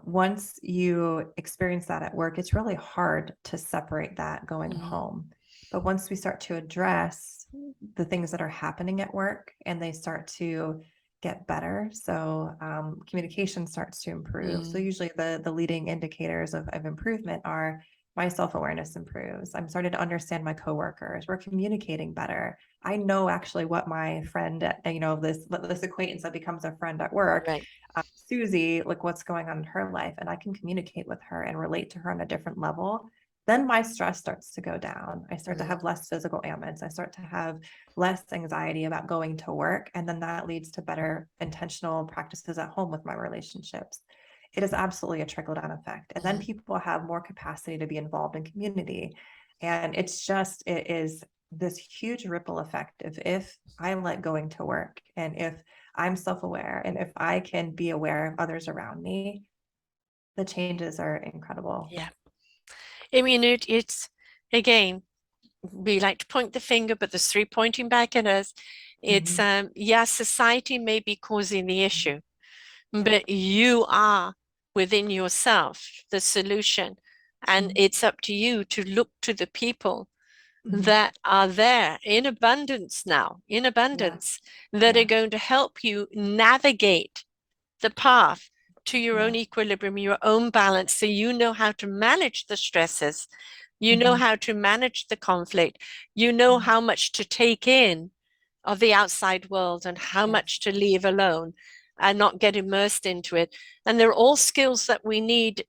Speaker 2: once you experience that at work, it's really hard to separate that going
Speaker 1: Mm,
Speaker 2: home. But once we start to address the things that are happening at work and they start to get better, so communication starts to improve. So
Speaker 1: mm,
Speaker 2: usually the leading indicators of improvement are my self-awareness improves. I'm starting to understand my coworkers. We're communicating better. I know actually what my friend, this acquaintance that becomes a friend at work,
Speaker 1: right.
Speaker 2: Susie, like what's going on in her life, and I can communicate with her and relate to her on a different level. Then my stress starts to go down. I start to
Speaker 1: Mm,
Speaker 2: have less physical ailments. I start to have less anxiety about going to work. And then that leads to better intentional practices at home with my relationships. It is absolutely a trickle down effect. And then
Speaker 1: mm,
Speaker 2: people have more capacity to be involved in community. And it is this huge ripple effect of if I'm let going to work and if I'm self aware and if I can be aware of others around me, the changes are incredible.
Speaker 1: yeah. I mean, it's again, we like to point the finger, but there's three pointing back at us. It's
Speaker 2: Mhm.
Speaker 1: yeah, society may be causing the issue,
Speaker 2: Yeah.
Speaker 1: but you are within yourself the solution. And
Speaker 2: Mhm.
Speaker 1: it's up to you to look to the people
Speaker 2: Mhm.
Speaker 1: that are there in abundance now, in
Speaker 2: Yeah.
Speaker 1: abundance, that are
Speaker 2: Yeah.
Speaker 1: going to help you navigate the path to your own
Speaker 2: Yeah.
Speaker 1: equilibrium, your own balance, so you know how to manage the stresses, you know
Speaker 2: Mhm.
Speaker 1: how to manage the conflict, you know
Speaker 2: Mhm.
Speaker 1: how much to take in of the outside world and how
Speaker 2: Yes.
Speaker 1: much to leave alone and not get immersed into it. And they're all skills that we need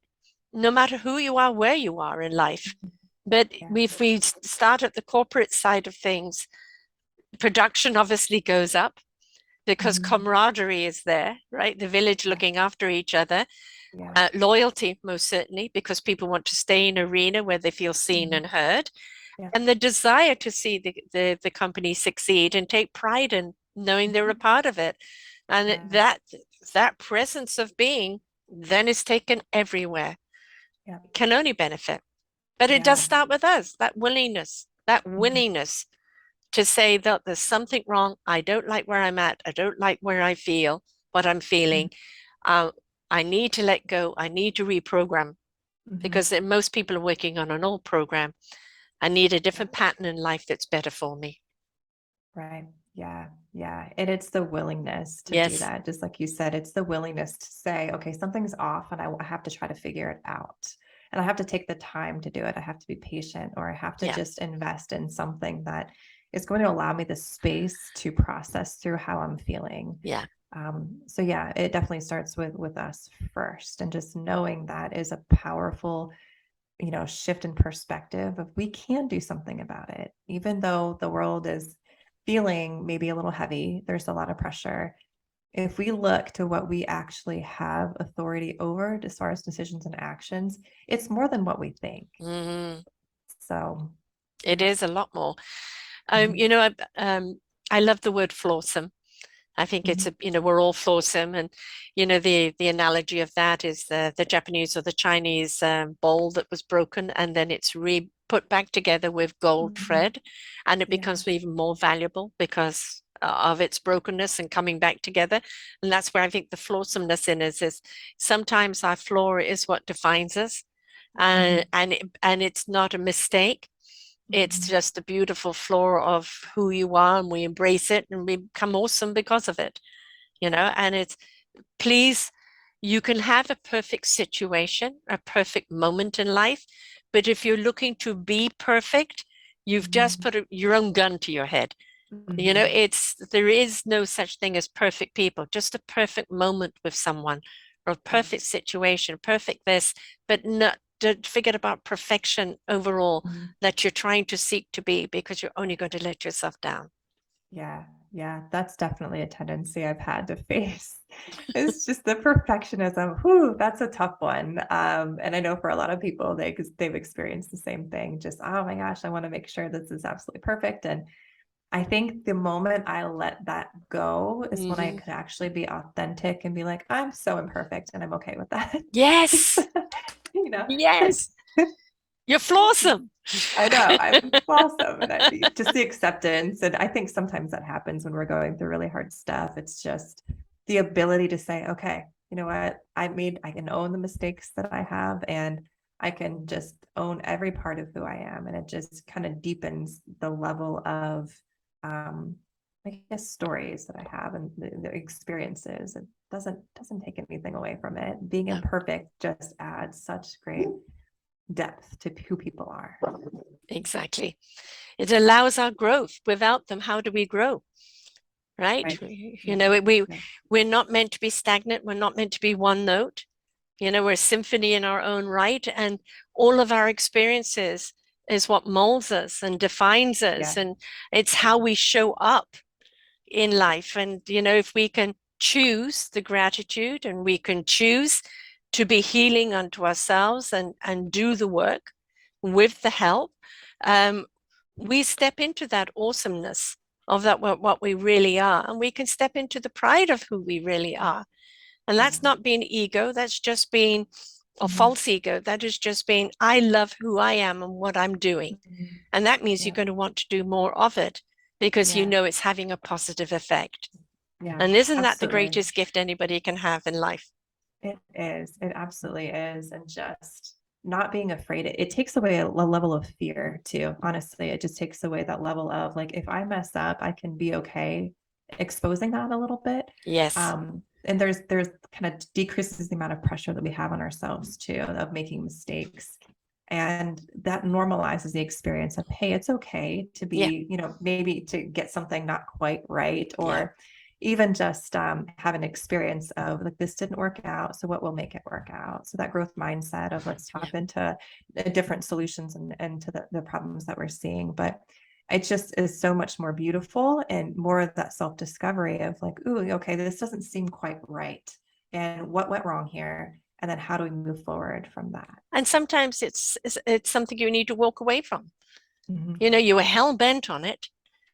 Speaker 1: no matter who you are, where you are in life.
Speaker 2: Mhm.
Speaker 1: But
Speaker 2: Yeah.
Speaker 1: if we start at the corporate side of things, production obviously goes up because
Speaker 2: Mhm.
Speaker 1: camaraderie is there, right? The village
Speaker 2: Yeah.
Speaker 1: looking after each other.
Speaker 2: Yeah.
Speaker 1: Loyalty, most certainly, because people want to stay in an arena where they feel seen
Speaker 2: Mhm.
Speaker 1: and heard,
Speaker 2: Yeah.
Speaker 1: and the desire to see the company succeed and take pride in knowing they're a
Speaker 2: Mhm.
Speaker 1: part of it. And
Speaker 2: Yeah.
Speaker 1: that presence of being then is taken everywhere,
Speaker 2: Yeah.
Speaker 1: can only benefit. But it does
Speaker 2: Yeah.
Speaker 1: start with us, that
Speaker 2: Mhm.
Speaker 1: willingness to say that there's something wrong. I don't like where I'm at. I don't like where I feel, what I'm
Speaker 2: Mhm.
Speaker 1: feeling. Uh, I need to let go. I need to reprogram
Speaker 2: Mhm.
Speaker 1: because most people are working on an old program. I need a
Speaker 2: Yeah.
Speaker 1: different pattern in life that's better for me.
Speaker 2: Right. Yeah. Yeah. And it's the willingness to do
Speaker 1: Yes.
Speaker 2: that. Just like you said, it's the willingness to say, okay, something's off and I have to try to figure it out. And I have to take the time to do it. I have to be patient, or I have to
Speaker 1: Yeah.
Speaker 2: just invest in something that is going to allow me the space to process through how I'm feeling.
Speaker 1: Yeah.
Speaker 2: So yeah, it definitely starts with us first, and just knowing that is a powerful shift in perspective of we can do something about it. Even though the world is feeling maybe a little heavy, there's a lot of pressure. If we look to what we actually have authority over as far as decisions and actions, it's more than what we think.
Speaker 1: Mhm.
Speaker 2: So,
Speaker 1: It
Speaker 2: yeah.
Speaker 1: is a lot more.
Speaker 2: Mhm.
Speaker 1: I love the word flawsome. I think it's
Speaker 2: Mhm.
Speaker 1: a, we're all flawsome, and the analogy of that is the Japanese or the Chinese bowl that was broken, and then it's re put back together with gold
Speaker 2: Mhm.
Speaker 1: thread, and it
Speaker 2: Yeah.
Speaker 1: becomes even more valuable because of its brokenness and coming back together. And that's where I think the flawsomeness in is sometimes our flaw is what defines us,
Speaker 2: Mhm.
Speaker 1: and it's not a mistake. It's
Speaker 2: Mhm.
Speaker 1: just a beautiful flaw of who you are, and we embrace it and we become awesome because of it,
Speaker 2: Yeah.
Speaker 1: and it's please, you can have a perfect situation, a perfect moment in life, but if you're looking to be perfect, you've just
Speaker 2: Mhm.
Speaker 1: put your own gun to your head.
Speaker 2: Mhm.
Speaker 1: There is no such thing as perfect people, just a perfect moment with someone or a
Speaker 2: Yeah.
Speaker 1: perfect situation, perfect this, but not, don't forget about perfection overall
Speaker 2: Mhm.
Speaker 1: that you're trying to seek to be because you're only going to let yourself down.
Speaker 2: Yeah. Yeah, that's definitely a tendency I've had to face. It's just the perfectionism. Whew, that's a tough one. And I know for a lot of people, because they've experienced the same thing. Just, oh my gosh, I want to make sure this is absolutely perfect. And I think the moment I let that go is when I
Speaker 1: Hmm.
Speaker 2: could actually be authentic and be like, I'm so imperfect and I'm okay with that.
Speaker 1: Yes,
Speaker 2: you know,
Speaker 1: yes, you're flawsome.
Speaker 2: I know I'm awesome. And just the acceptance. And I think sometimes that happens when we're going through really hard stuff. It's just the ability to say, okay, you know what? I can own the mistakes that I have and I can just own every part of who I am. And it just kind of deepens the level of, um, I guess, stories that I have and the experiences. It doesn't take anything away from it. Being
Speaker 1: No,
Speaker 2: imperfect just adds such great depth to who people are.
Speaker 1: exactly. It allows our growth. Without them, how do we grow? Right?
Speaker 2: Right.
Speaker 1: You
Speaker 2: Yeah.
Speaker 1: know,
Speaker 2: Yeah.
Speaker 1: we're not meant to be stagnant. We're not meant to be one note. You know, we're a symphony in our own right, and all of our experiences is what molds us and defines us,
Speaker 2: Yeah.
Speaker 1: and it's how we show up in life. And you know, if we can choose the gratitude and we can choose to be healing unto ourselves and do the work with the help, um, we step into that awesomeness of that what we really are, and we can step into the pride of who we really are. And
Speaker 2: Yeah.
Speaker 1: that's not being ego, that's just being a
Speaker 2: Mhm.
Speaker 1: false ego. That is just being, I love who I am and what I'm doing.
Speaker 2: Mhm.
Speaker 1: And that means you're
Speaker 2: Yeah.
Speaker 1: going to want to do more of it because you
Speaker 2: Yeah.
Speaker 1: know it's having a positive effect.
Speaker 2: Yeah.
Speaker 1: And isn't that the
Speaker 2: Absolutely.
Speaker 1: greatest gift anybody can have in life?
Speaker 2: It is. It absolutely is. And just not being afraid, it takes away a level of fear too. Honestly, it just takes away that level of like, if I mess up, I can be okay exposing that a little bit.
Speaker 1: Yes.
Speaker 2: And there's kind of decreases the amount of pressure that we have on ourselves too, of making mistakes. And that normalizes the experience of, hey, it's okay to
Speaker 1: Yeah.
Speaker 2: be, maybe to get something not quite right,
Speaker 1: Yeah.
Speaker 2: or even just have an experience of like, this didn't work out, so what will make it work out? So that growth mindset of let's
Speaker 1: Yeah.
Speaker 2: tap into different solutions and to the problems that we're seeing. But it just is so much more beautiful and more of that self-discovery of like, ooh, okay, this doesn't seem quite right. And what went wrong here? And then how do we move forward from that?
Speaker 1: And sometimes it's something you need to walk away from.
Speaker 2: Mm-hmm.
Speaker 1: You know, you were hell bent on it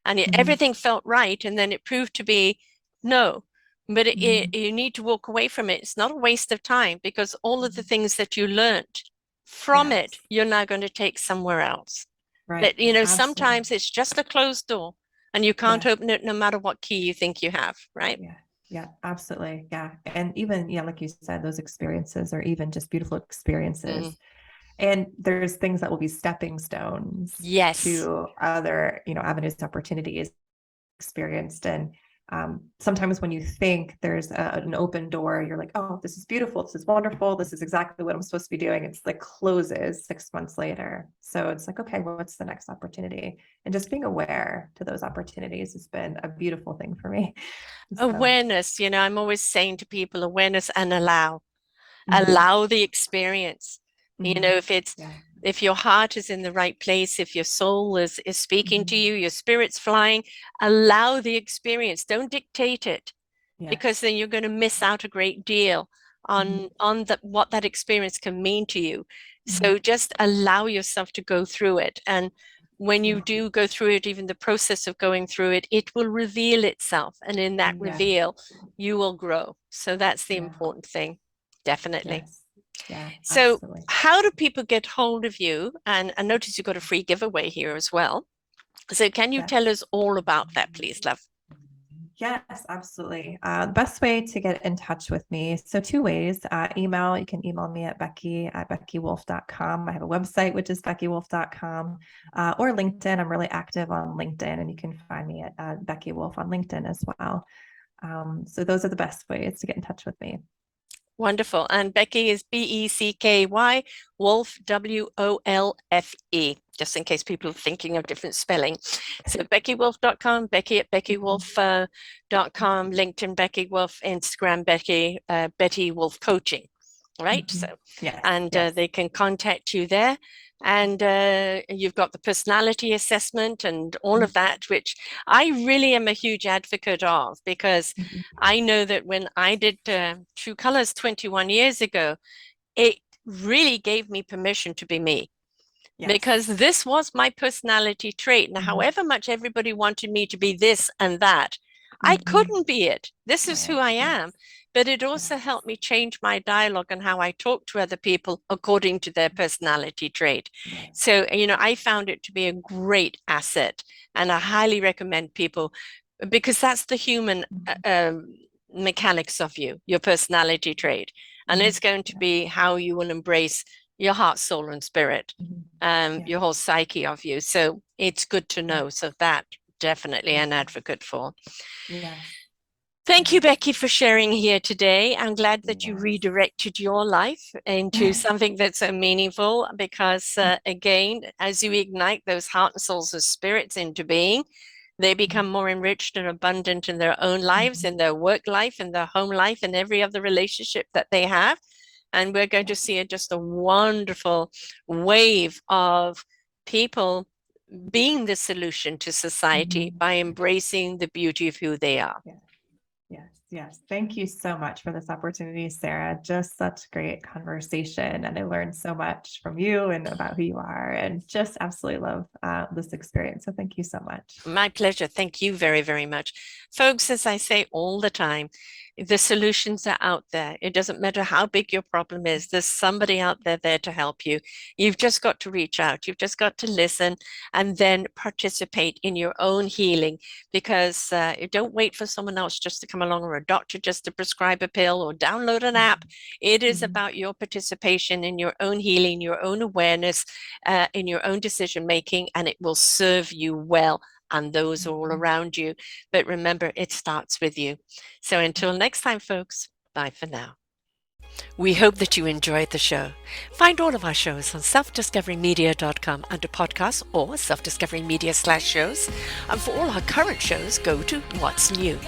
Speaker 1: and
Speaker 2: Mm-hmm.
Speaker 1: everything felt right. And then it proved to be no, but
Speaker 2: Mm-hmm.
Speaker 1: you need to walk away from it. It's not a waste of time because all of the things that you learned from it,
Speaker 2: Yes.
Speaker 1: you're now going to take somewhere else.
Speaker 2: Right.
Speaker 1: That, you know,
Speaker 2: Absolutely.
Speaker 1: sometimes it's just a closed door and you can't
Speaker 2: Yeah.
Speaker 1: open it no matter what key you think you have, right?
Speaker 2: Yeah. Yeah, absolutely. Yeah. And even, yeah, like you said, those experiences are even just beautiful
Speaker 1: Mm.
Speaker 2: experiences. And there's things that will be stepping stones
Speaker 1: Yes.
Speaker 2: to other, avenues, opportunities experienced. And sometimes when you think there's an open door, you're like, oh, this is beautiful. This is wonderful. This is exactly what I'm supposed to be doing. It's like closes 6 months later. So it's like, okay, well, what's the next opportunity? And just being aware to those opportunities has been a beautiful thing for me. So,
Speaker 1: Awareness, you know, I'm always saying to people awareness and
Speaker 2: mhm,
Speaker 1: allow the experience. You know,
Speaker 2: mhm,
Speaker 1: if it's
Speaker 2: yeah.
Speaker 1: if your heart is in the right place, if your soul is speaking to
Speaker 2: Mhm,
Speaker 1: you, your spirit's flying, allow the experience. Don't dictate it because
Speaker 2: yes.
Speaker 1: then you're going to miss out a great deal
Speaker 2: Mhm,
Speaker 1: on what that experience can mean to you.
Speaker 2: mhm,
Speaker 1: So just allow yourself to go through it. And when you
Speaker 2: yeah.
Speaker 1: do go through it, even the process of going through it, it will reveal itself. And in that
Speaker 2: Yeah.
Speaker 1: reveal, you will grow. So that's the
Speaker 2: Yeah.
Speaker 1: important thing, definitely.
Speaker 2: Yes. Yeah.
Speaker 1: So,
Speaker 2: Absolutely.
Speaker 1: how do people get hold of you? And I notice you've got a free giveaway here as well. So, can you tell
Speaker 2: Yes.
Speaker 1: us all about that, please, love?
Speaker 2: Yes, absolutely. The best way to get in touch with me. So two ways. Email, you can email me at becky@beckywolfe.com. I have a website, which is beckywolfe.com, or LinkedIn. I'm really active on LinkedIn, and you can find me at Becky Wolfe on LinkedIn as well. So those are the best ways to get in touch with me.
Speaker 1: Wonderful. And Becky is Becky, Wolfe, Wolfe, just in case people are thinking of different spelling. So beckywolfe.com, Becky at beckywolfe.com, LinkedIn Becky Wolfe, Instagram Becky, Betty Wolfe Coaching, right? So,
Speaker 2: Mhm. Yes.
Speaker 1: and
Speaker 2: Yes.
Speaker 1: they can contact you there. And you've got the personality assessment and all of that, which I really am a huge advocate of, because
Speaker 2: Mhm.
Speaker 1: I know that when I did True Colors 21 years ago, it really gave me permission to be me, because
Speaker 2: Yes.
Speaker 1: this was my personality trait. Now,
Speaker 2: Mhm.
Speaker 1: however much everybody wanted me to be this and that, I
Speaker 2: Mhm.
Speaker 1: couldn't be it. This is who
Speaker 2: Right.
Speaker 1: I am.
Speaker 2: Yes.
Speaker 1: But it also
Speaker 2: Yes.
Speaker 1: helped me change my dialogue and how I talk to other people according to their personality trait.
Speaker 2: Right.
Speaker 1: So, I found it to be a great asset. And I highly recommend people, because that's the human
Speaker 2: Mhm.
Speaker 1: mechanics of you, your personality trait. And it's
Speaker 2: Mhm.
Speaker 1: going to
Speaker 2: Yeah.
Speaker 1: be how you will embrace your heart, soul, and spirit,
Speaker 2: Mhm.
Speaker 1: your
Speaker 2: Yeah.
Speaker 1: whole psyche of you. So it's good to
Speaker 2: Yeah.
Speaker 1: know. So that definitely an
Speaker 2: Yes.
Speaker 1: advocate for.
Speaker 2: Yes.
Speaker 1: Thank you,
Speaker 2: Yes.
Speaker 1: Becky, for sharing here today. I'm glad that you
Speaker 2: Yes.
Speaker 1: redirected your life into something that's so meaningful, because, again, as you ignite those heart and souls of spirits into being, they become more enriched and abundant in their own lives,
Speaker 2: Mhm.
Speaker 1: in their work life, in their home life, and every other relationship that they have. And we're going to
Speaker 2: Yes.
Speaker 1: see just a wonderful wave of people being the solution to society
Speaker 2: Mhm.
Speaker 1: by embracing the beauty of who they are.
Speaker 2: Yes. Yes. Yes. Thank you so much for this opportunity, Sarah. Just such great conversation. And I learned so much from you and about who you are, and just absolutely love this experience. So thank you so much.
Speaker 1: My pleasure. Thank you very, very much. Folks, as I say all the time, the solutions are out there. It doesn't matter how big your problem is, there's somebody out there to help you. You've just got to reach out. You've just got to listen and then participate in your own healing, because you don't wait for someone else just to come along, or a doctor just to prescribe a pill or download an app. It is
Speaker 2: Mhm.
Speaker 1: about your participation in your own healing, your own awareness, in your own decision making, and it will serve you well and those all
Speaker 2: Mhm.
Speaker 1: around you. But remember, it starts with you. So until next time, folks, bye for now. We hope that you enjoyed the show. Find all of our shows on selfdiscoverymedia.com under podcasts or self-discovery media/shows. And for all our current shows, go to What's New.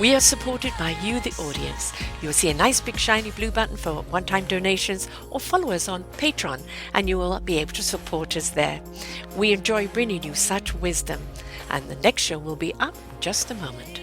Speaker 1: We are supported by you, the audience. You'll see a nice big shiny blue button for one-time donations, or follow us on Patreon, and you will be able to support us there. We enjoy bringing you such wisdom. And the next show will be up in just a moment.